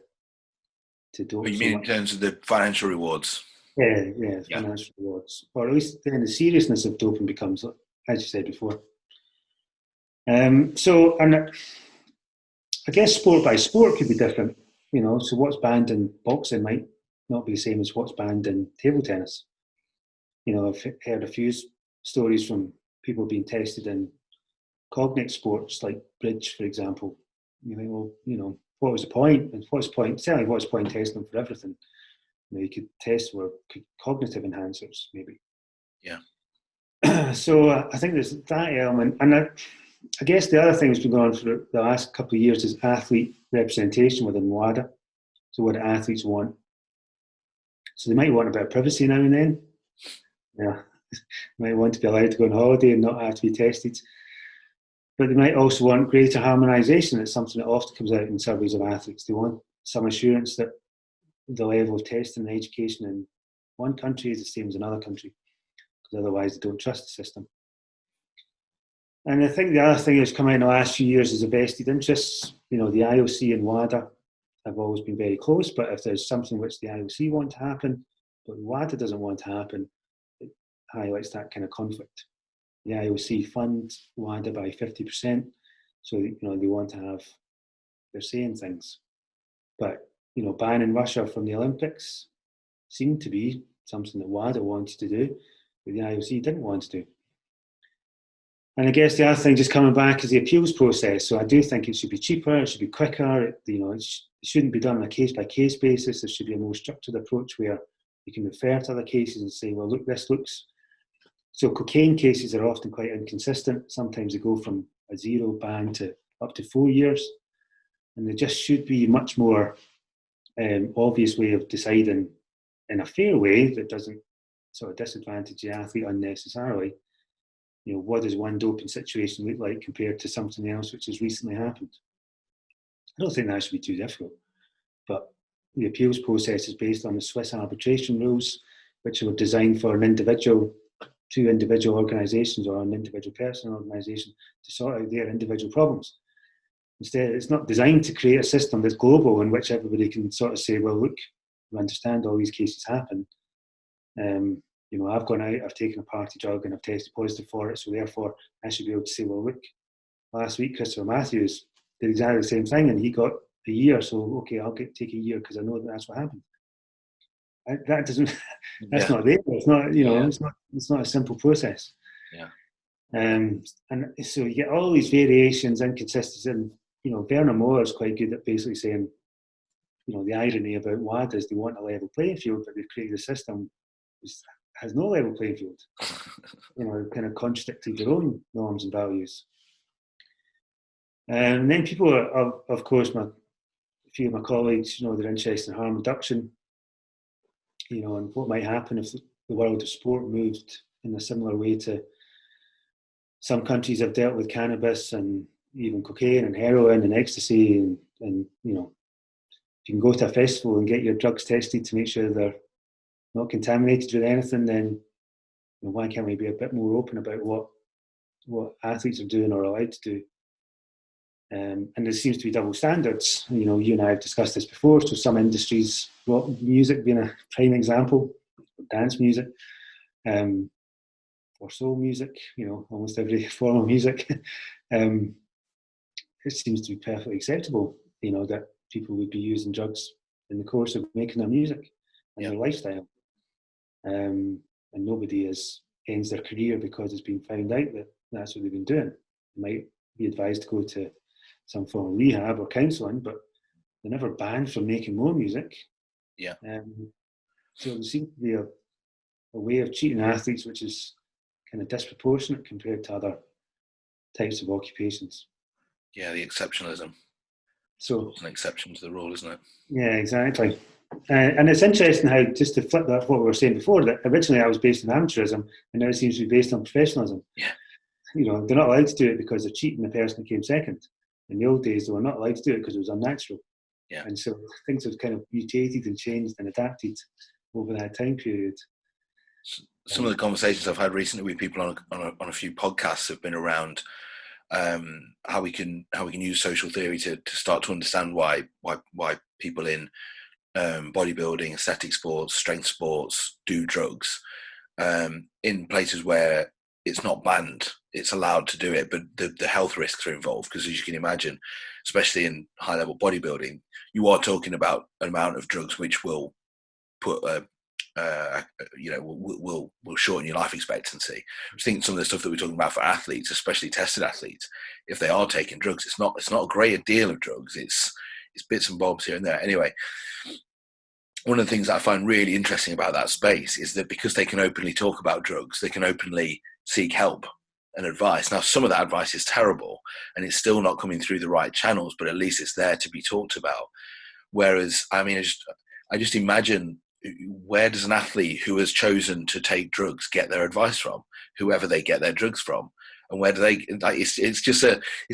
S2: dope.
S1: But you mean in terms of the financial rewards?
S2: Yeah, financial rewards. Or at least then the seriousness of doping becomes, as you said before. And I guess sport by sport could be different. So what's banned in boxing might not be the same as what's banned in table tennis. I've heard a few stories from people being tested in cognate sports like bridge, for example, You think, well, what was the point? And what's the point? Certainly, what's the point testing them for everything? You could test for cognitive enhancers, maybe.
S1: Yeah.
S2: So I think there's that element, and I guess the other thing that's been going on for the last couple of years is athlete representation within WADA. So what do athletes want? So they might want a bit of privacy now and then. Yeah, might want to be allowed to go on holiday and not have to be tested. But they might also want greater harmonisation. It's something that often comes out in surveys of athletes. They want some assurance that the level of testing and education in one country is the same as another country, because otherwise they don't trust the system. And I think the other thing that's come out in the last few years is the vested interests. The IOC and WADA have always been very close, but if there's something which the IOC want to happen, but WADA doesn't want to happen, it highlights that kind of conflict. The IOC fund WADA by 50%, so they want to have their say in things. But banning Russia from the Olympics seemed to be something that WADA wanted to do, but the IOC didn't want to do. And I guess the other thing just coming back is the appeals process. So I do think it should be cheaper, it should be quicker. It shouldn't be done on a case-by-case basis. There should be a more structured approach where you can refer to other cases and say, well, look, this looks... So cocaine cases are often quite inconsistent. Sometimes they go from a 0 ban to up to 4 years. And there just should be a much more obvious way of deciding in a fair way that doesn't sort of disadvantage the athlete unnecessarily. What does one doping situation look like compared to something else which has recently happened? I don't think that should be too difficult. But the appeals process is based on the Swiss arbitration rules, which were designed for two individual organisations or an individual person or organisation to sort out their individual problems. Instead, it's not designed to create a system that's global in which everybody can sort of say, well, look, we understand all these cases happen. I've gone out, I've taken a party drug and I've tested positive for it, so therefore I should be able to say, well, look, last week Christopher Matthews did exactly the same thing and he got a year, so okay, I'll take a year because I know that's what happened. That doesn't. That's not there. It's not. It's not a simple process.
S1: Yeah.
S2: And so you get all these variations, inconsistencies, and Werner Moore is quite good at basically saying, the irony about WAD is they want a level playing field, but they've created a system which has no level playing field. Kind of contradicted their own norms and values. And then people are, of course, a few of my colleagues, they're interested in harm reduction. And what might happen if the world of sport moved in a similar way to some countries have dealt with cannabis and even cocaine and heroin and ecstasy and you can go to a festival and get your drugs tested to make sure they're not contaminated with anything, then why can't we be a bit more open about what athletes are doing or allowed to do? And there seems to be double standards. You and I have discussed this before. So some industries, rock music being a prime example, dance music, or soul music, almost every form of music, it seems to be perfectly acceptable, that people would be using drugs in the course of making their music and their lifestyle. And nobody ends their career because it's been found out that that's what they've been doing. They might be advised to go to some form of rehab or counselling, but they're never banned from making more music.
S1: Yeah.
S2: So there seems to be a way of treating athletes which is kind of disproportionate compared to other types of occupations.
S1: Yeah, the exceptionalism.
S2: So
S1: it's an exception to the rule, isn't it?
S2: Yeah, exactly. And it's interesting how, just to flip that, what we were saying before, that originally I was based on amateurism, and now it seems to be based on professionalism.
S1: Yeah.
S2: They're not allowed to do it because they're cheating the person who came second. In the old days, they were not allowed to do it because it was unnatural.
S1: Yeah.
S2: And so things have kind of mutated and changed and adapted over that time period.
S1: Some of the conversations I've had recently with people on a few podcasts have been around how we can use social theory to start to understand why people in bodybuilding, aesthetic sports, strength sports do drugs in places where it's not banned. It's allowed to do it, but the health risks are involved because, as you can imagine, especially in high level bodybuilding, you are talking about an amount of drugs which will put a will shorten your life expectancy. I think some of the stuff that we're talking about for athletes, especially tested athletes, if they are taking drugs, it's not a great deal of drugs. It's bits and bobs here and there. Anyway, one of the things that I find really interesting about that space is that because they can openly talk about drugs, they can openly seek help and advice. Now, some of that advice is terrible and it's still not coming through the right channels, but at least it's there to be talked about. Whereas, I mean, I just imagine, where does an athlete who has chosen to take drugs get their advice from? Whoever they get their drugs from, and where do they? Like, it's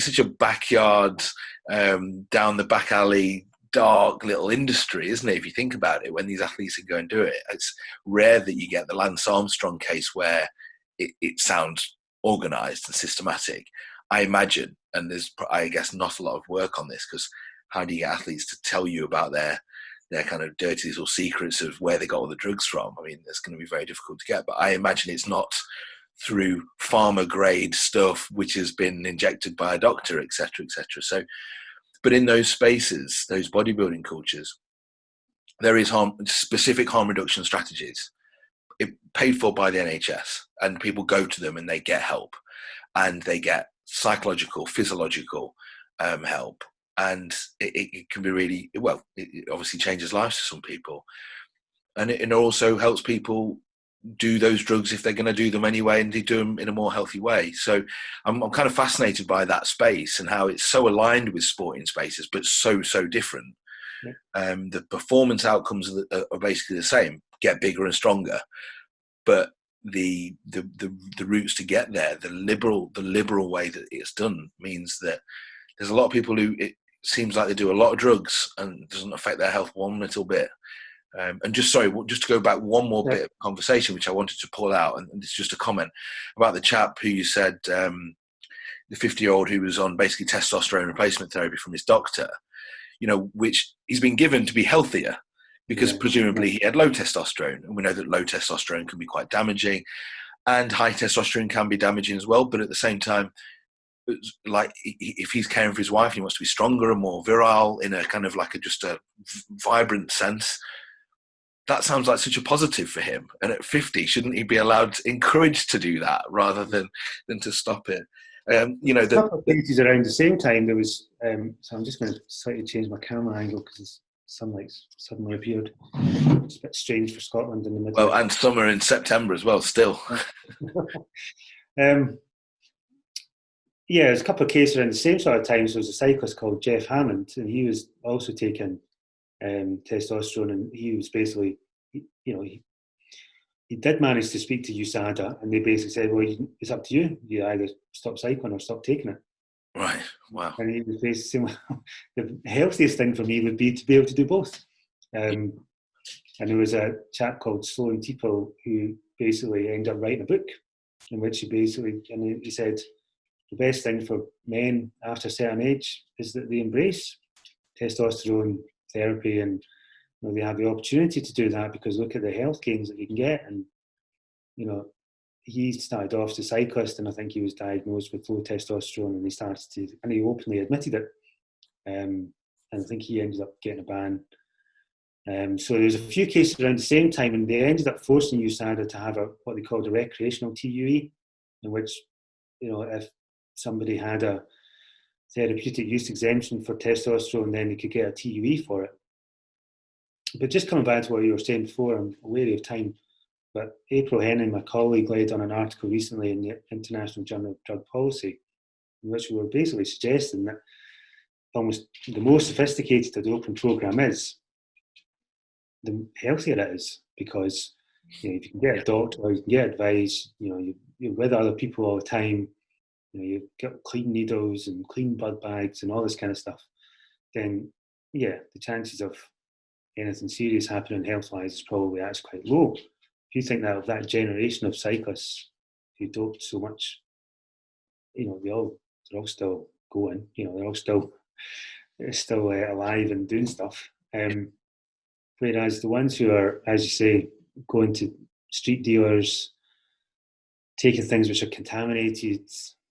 S1: such a backyard, down the back alley, dark little industry, isn't it? If you think about it, when these athletes are going to do it, it's rare that you get the Lance Armstrong case where it sounds organised and systematic. I imagine, and there's, I guess, not a lot of work on this, because how do you get athletes to tell you about their kind of dirty little secrets of where they got all the drugs from? I mean, it's going to be very difficult to get, but I imagine it's not through pharma grade stuff which has been injected by a doctor, etc., etc. So, but in those spaces, those bodybuilding cultures, there is specific harm reduction strategies paid for by the NHS, and people go to them and they get help, and they get psychological, physiological help. And it can be really, well, it obviously changes lives for some people. And it also helps people do those drugs if they're going to do them anyway, and they do them in a more healthy way. So I'm kind of fascinated by that space and how it's so aligned with sporting spaces, but so different. Yeah. The performance outcomes are basically the same, get bigger and stronger. But the routes to get there, the liberal way that it's done, means that there's a lot of people who it seems like they do a lot of drugs and it doesn't affect their health one little bit. And just to go back one more bit of conversation, which I wanted to pull out, and it's just a comment about the chap who you said, the 50-year-old who was on basically testosterone replacement therapy from his doctor, which he's been given to be healthier because presumably he had low testosterone. And we know that low testosterone can be quite damaging, and high testosterone can be damaging as well. But at the same time, like, if he's caring for his wife, he wants to be stronger and more virile in a kind of like just a vibrant sense. That sounds like such a positive for him. And at 50, shouldn't he be encouraged to do that rather than to stop it?
S2: A couple of cases around the same time, there was, so I'm just going to slightly change my camera angle because the sunlight's suddenly appeared. It's a bit strange for Scotland in the middle.
S1: Well, and summer in September as well, still.
S2: There's a couple of cases around the same sort of time. So there was a cyclist called Jeff Hammond, and he was also taking testosterone, and he was basically, he did manage to speak to USADA, and they basically said, well, it's up to you. You either stop cycling or stop taking it.
S1: Right, wow.
S2: And he was basically saying, well, the healthiest thing for me would be to be able to do both. And there was a chap called Sloan Teeple who basically ended up writing a book in which he said, the best thing for men after a certain age is that they embrace testosterone therapy, and they have the opportunity to do that because look at the health gains that you can get. And he started off as a cyclist, and I think he was diagnosed with low testosterone, and he openly admitted it. And I think he ended up getting a ban. So there's a few cases around the same time, and they ended up forcing USADA to have what they called a recreational TUE, in which, if somebody had a therapeutic use exemption for testosterone, then they could get a TUE for it. But just coming back to what you were saying before, I'm wary of time, but April Henning, my colleague, led on an article recently in the International Journal of Drug Policy, in which we were basically suggesting that almost the more sophisticated a doping program is, the healthier it is, because if you can get a doctor or you can get advice, you're with other people all the time, you've got clean needles and clean blood bags and all this kind of stuff, then the chances of anything serious happening health-wise is probably actually quite low. If you think that of that generation of cyclists who doped so much, they're all still going, they're all still alive and doing stuff. Whereas the ones who are, as you say, going to street dealers, taking things which are contaminated,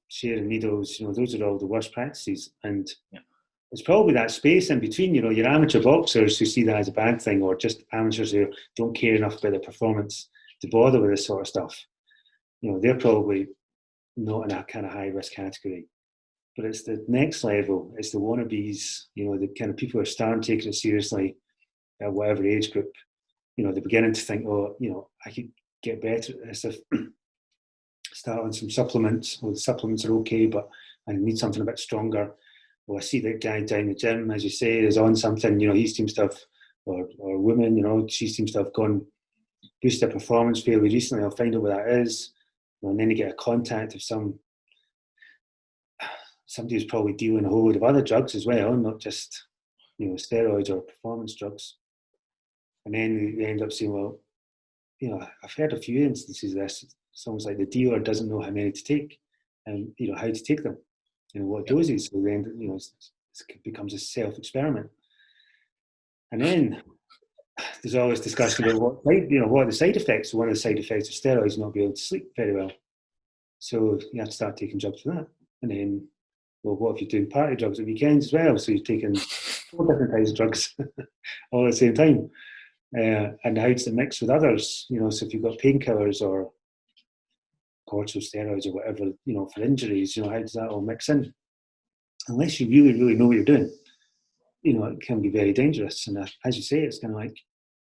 S2: sharing needles, those are all the worst practices. And it's probably that space in between, your amateur boxers who see that as a bad thing, or just amateurs who don't care enough about their performance to bother with this sort of stuff. They're probably not in a kind of high risk category. But it's the next level. It's the wannabes, the kind of people who are starting to take it seriously at whatever age group. They're beginning to think, I could get better at this if start on some supplements. Well, the supplements are okay, but I need something a bit stronger. Well, I see that guy down the gym, as you say, is on something. He seems to have, or woman, she seems to have gone boost their performance fairly recently. I'll find out what that is, and then you get a contact of somebody who's probably dealing a whole load of other drugs as well, not just steroids or performance drugs. And then they end up saying, well, I've heard a few instances of this. It's almost like the dealer doesn't know how many to take, and how to take them, what doses. So then it becomes a self-experiment. And then there's always discussion about what are the side effects. So one of the side effects of steroids is not being able to sleep very well. So you have to start taking drugs for that. And then, well, what if you're doing party drugs at weekends as well? So you're taking 4 different types of drugs all at the same time. And how does it mix with others? So if you've got painkillers or corticosteroids or whatever, for injuries, how does that all mix in? Unless you really, really know what you're doing, it can be very dangerous. And as you say, it's kind of like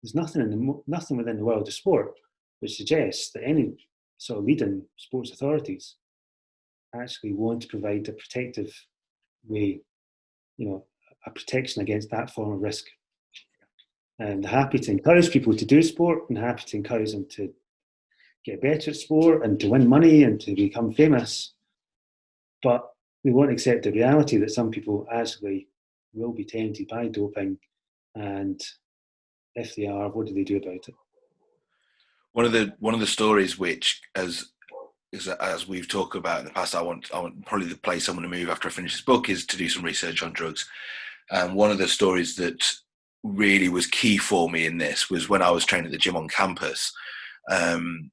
S2: there's nothing within the world of sport which suggests that any sort of leading sports authorities actually want to provide a protective way, a protection against that form of risk. And they're happy to encourage people to do sport, and happy to encourage them to get better at sport and to win money and to become famous. But we won't accept the reality that some people actually will be tempted by doping, and if they are, what do they do about it?
S1: One of the stories which, as we've talked about in the past, I want probably the place I'm going to move after I finish this book is to do some research on drugs. And one of the stories that really was key for me in this was when I was training at the gym on campus, and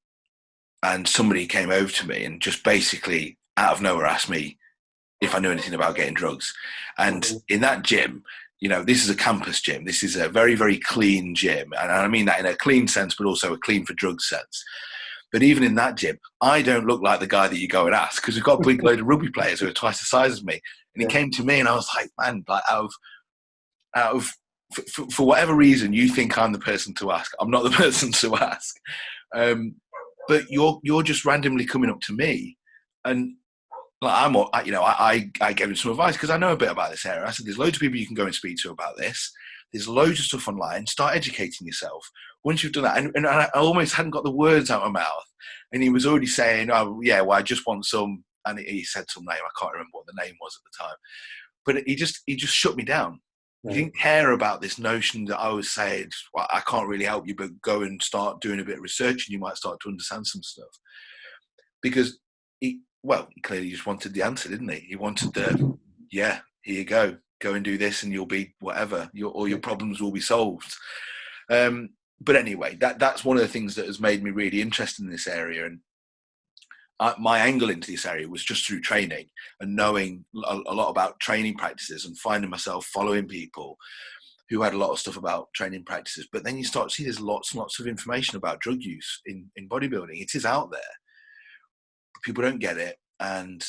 S1: somebody came over to me and just basically out of nowhere asked me if I knew anything about getting drugs. And in that gym, this is a campus gym. This is a very, very clean gym. And I mean that in a clean sense, but also a clean for drugs sense. But even in that gym, I don't look like the guy that you go and ask, because we've got a big load of rugby players who are twice the size as me. And he came to me and I was like, man, like out of for whatever reason, you think I'm the person to ask. I'm not the person to ask. But you're just randomly coming up to me, and like I gave him some advice because I know a bit about this area. I said, there's loads of people you can go and speak to about this. There's loads of stuff online. Start educating yourself. Once you've done that, and I almost hadn't got the words out of my mouth, and he was already saying, oh yeah, well I just want some, and he said some name. I can't remember what the name was at the time, but he just shut me down. Right. He didn't care about this notion that I was saying, well, I can't really help you, but go and start doing a bit of research and you might start to understand some stuff. Because he clearly just wanted the answer, didn't he? He wanted the, here you go and do this and you'll be whatever, all your problems will be solved. But anyway, that's one of the things that has made me really interested in this area. And my angle into this area was just through training and knowing a lot about training practices and finding myself following people who had a lot of stuff about training practices. But then you start to see there's lots and lots of information about drug use in bodybuilding. It is out there. People don't get it. And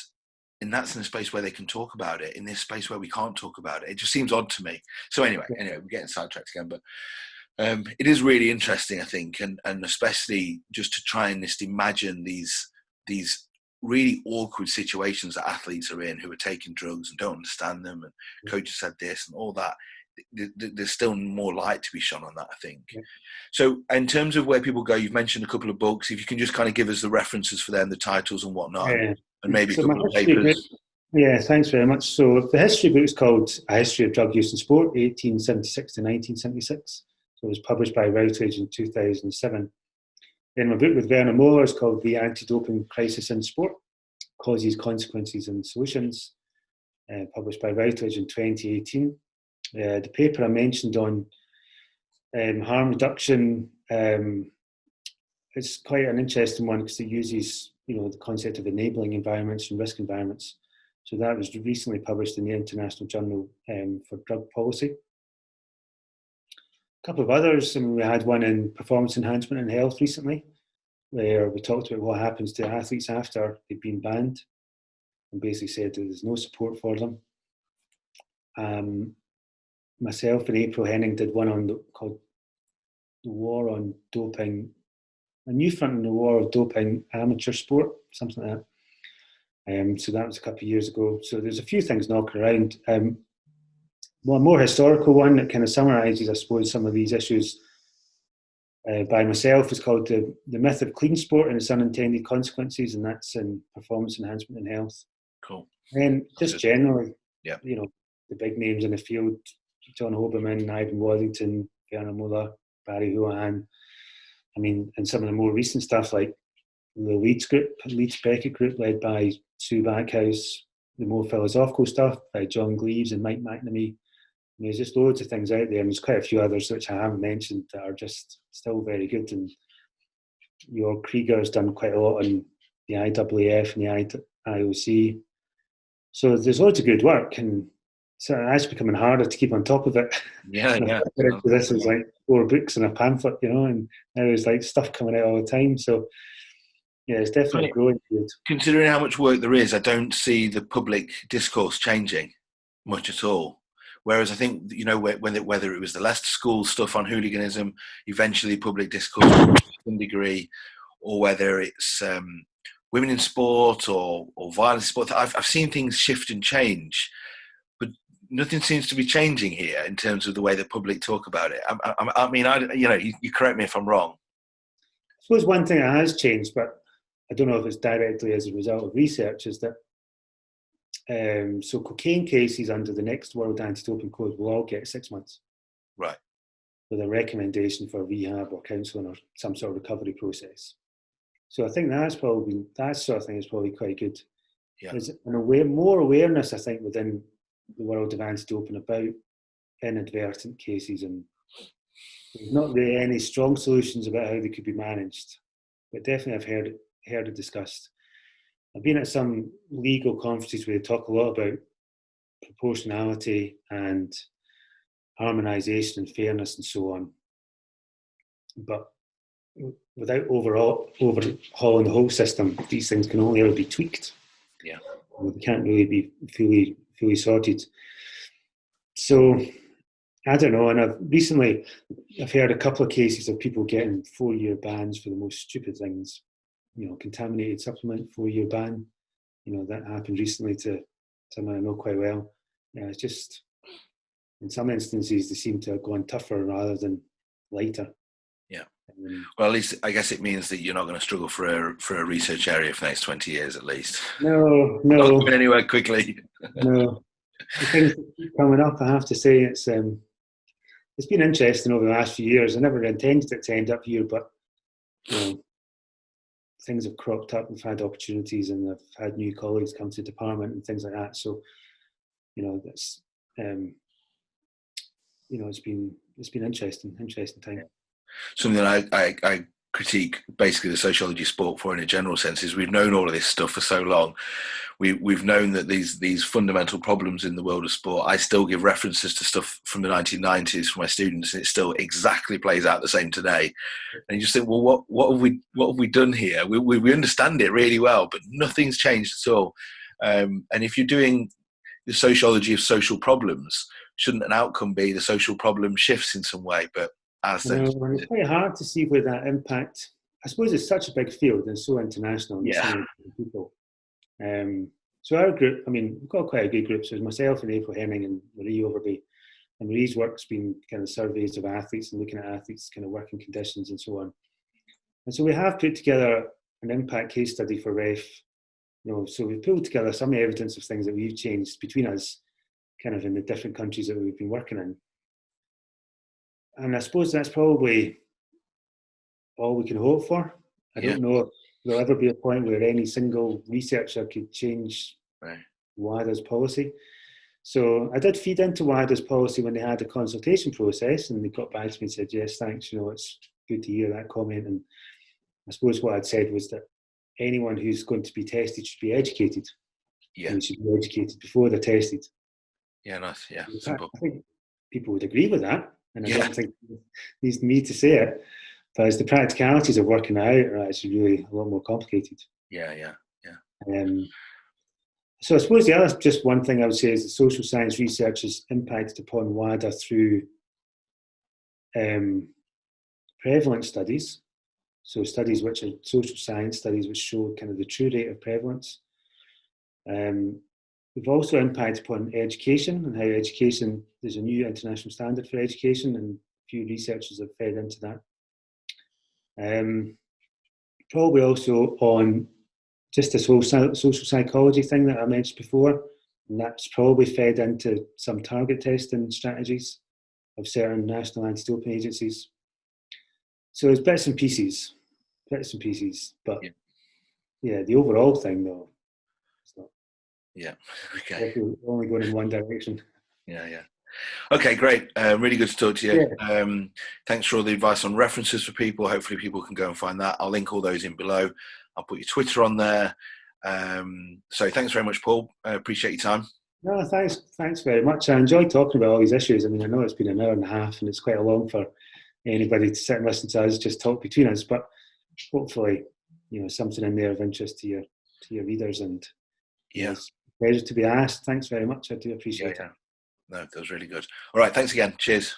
S1: that's in a space where they can talk about it. In this space where we can't talk about it, it just seems odd to me. So anyway, we're getting sidetracked again. But it is really interesting, I think, and especially just to try and just imagine these really awkward situations that athletes are in who are taking drugs and don't understand them, and coaches said this and all that. There's still more light to be shone on that, I think. Yeah. So in terms of where people go, you've mentioned a couple of books. If you can just kind of give us the references for them, the titles and whatnot, and maybe a couple of papers.
S2: Yeah, thanks very much. So the history book is called A History of Drug Use in Sport, 1876 to 1976. So it was published by Routledge in 2007. Then my book with Werner Moeller is called The Anti-Doping Crisis in Sport, Causes, Consequences and Solutions, published by Routledge in 2018. The paper I mentioned on harm reduction is quite an interesting one because it uses the concept of enabling environments and risk environments. So that was recently published in the International Journal for Drug Policy. A couple of others, we had one in performance enhancement and health recently, where we talked about what happens to athletes after they've been banned, and basically said that there's no support for them. Myself and April Henning did one called The War on Doping, a new front in the war of doping amateur sport, something like that. So that was a couple of years ago. So there's a few things knocking around. One more historical one that kind of summarises, I suppose, some of these issues by myself is called the Myth of Clean Sport and its Unintended Consequences, and that's in performance enhancement and health.
S1: Cool.
S2: And just generally,
S1: yeah,
S2: you know, the big names in the field, John Hoberman, Ivan Waddington, Werner Muller, Barry Houlihan. I mean, and some of the more recent stuff like the Leeds Beckett group led by Sue Backhouse, the more philosophical stuff by John Gleaves and Mike McNamee. I mean, there's just loads of things out there, and there's quite a few others which I haven't mentioned that are just still very good. And your Krieger's done quite a lot on the IAAF and the IOC. So there's loads of good work, and so it's becoming harder to keep on top of it.
S1: Yeah.
S2: This is like 4 books and a pamphlet, you know, and now there's like stuff coming out all the time. So yeah, it's definitely a growing field.
S1: Considering how much work there is, I don't see the public discourse changing much at all. Whereas I think, you know, whether it was the Leicester School stuff on hooliganism, eventually public discourse to some degree, or whether it's women in sport or violence in sport, I've seen things shift and change, but nothing seems to be changing here in terms of the way the public talk about it. I mean, you correct me if I'm wrong.
S2: I suppose one thing that has changed, but I don't know if it's directly as a result of research, is that so cocaine cases under the next World Anti-Doping Code will all get 6 months.
S1: Right.
S2: With a recommendation for rehab or counselling or some sort of recovery process. So I think that sort of thing is probably quite good.
S1: Yeah.
S2: There's more awareness, I think, within the world of anti-doping about inadvertent cases, and there's not really any strong solutions about how they could be managed. But definitely I've heard it discussed. I've been at some legal conferences where they talk a lot about proportionality and harmonisation and fairness and so on. But without overhauling the whole system, these things can only ever be tweaked.
S1: Yeah.
S2: They can't really be fully sorted. So I don't know, and I've heard a couple of cases of people getting 4-year bans for the most stupid things. You know, contaminated supplement, 4-year ban. You know, that happened recently to someone I know quite well. Yeah, it's just, in some instances, they seem to have gone tougher rather than lighter.
S1: Yeah. Well, at least I guess it means that you're not going to struggle for a research area for the next 20 years, at least.
S2: No.
S1: Not going anywhere quickly.
S2: No. The things that keep coming up, I have to say, it's been interesting over the last few years. I never intended it to end up here, but you know, things have cropped up. We've had opportunities, and I've had new colleagues come to the department and things like that. So, you know, that's you know, it's been interesting time.
S1: Something that I critique basically the sociology of sport for in a general sense is we've known all of this stuff for so long. We've known that these fundamental problems in the world of sport. I still give references to stuff from the 1990s for my students, and it still exactly plays out the same today. And you just think, well, what have we done here? We understand it really well, but nothing's changed at all. And if you're doing the sociology of social problems, shouldn't an outcome be the social problem shifts in some way? But
S2: it's quite hard to see where that impact. I suppose it's such a big field and so international. And so many people. So our group, I mean, we've got quite a good group. So it's myself and April Henning and Marie Overby. And Marie's work's been kind of surveys of athletes and looking at athletes' kind of working conditions and so on. And so we have put together an impact case study for REF. You know, so we've pulled together some evidence of things that we've changed between us, kind of in the different countries that we've been working in. And I suppose that's probably all we can hope for. I don't know if there'll ever be a point where any single researcher could change WADA's policy. So I did feed into WADA's policy when they had a consultation process, and they got back to me and said, yes, thanks, you know, it's good to hear that comment. And I suppose what I'd said was that anyone who's going to be tested should be educated.
S1: Yeah.
S2: and they should be educated before they're tested.
S1: Yeah, nice. Yeah, simple.
S2: I think people would agree with that, and I
S1: Yeah.
S2: don't think it needs me to say it. But as the practicalities of working it out are actually really a lot more complicated.
S1: Yeah, yeah, yeah.
S2: So I suppose the other, just one thing I would say is that social science research is impacted upon WADA through prevalent studies. So studies which are social science studies which show kind of the true rate of prevalence. We've also impacted upon education and how education, there's a new international standard for education, and a few researchers have fed into that. Probably also on just this whole social psychology thing that I mentioned before, and that's probably fed into some target testing strategies of certain national anti-doping agencies. So it's bits and pieces, but yeah, the overall thing though, it's not.
S1: Yeah. Okay.
S2: Only going in one direction.
S1: Yeah, yeah. Okay, great. Really good to talk to you.
S2: Yeah.
S1: Thanks for all the advice on references for people. Hopefully people can go and find that. I'll link all those in below. I'll put your Twitter on there. So thanks very much, Paul. Appreciate your time.
S2: No, thanks very much. I enjoyed talking about all these issues. I mean, I know it's been an hour and a half, and it's quite long for anybody to sit and listen to us just talk between us. But hopefully, something in there of interest to your readers. And it's a pleasure to be asked. Thanks very much. I do appreciate it.
S1: No, that was really good. All right, thanks again. Cheers.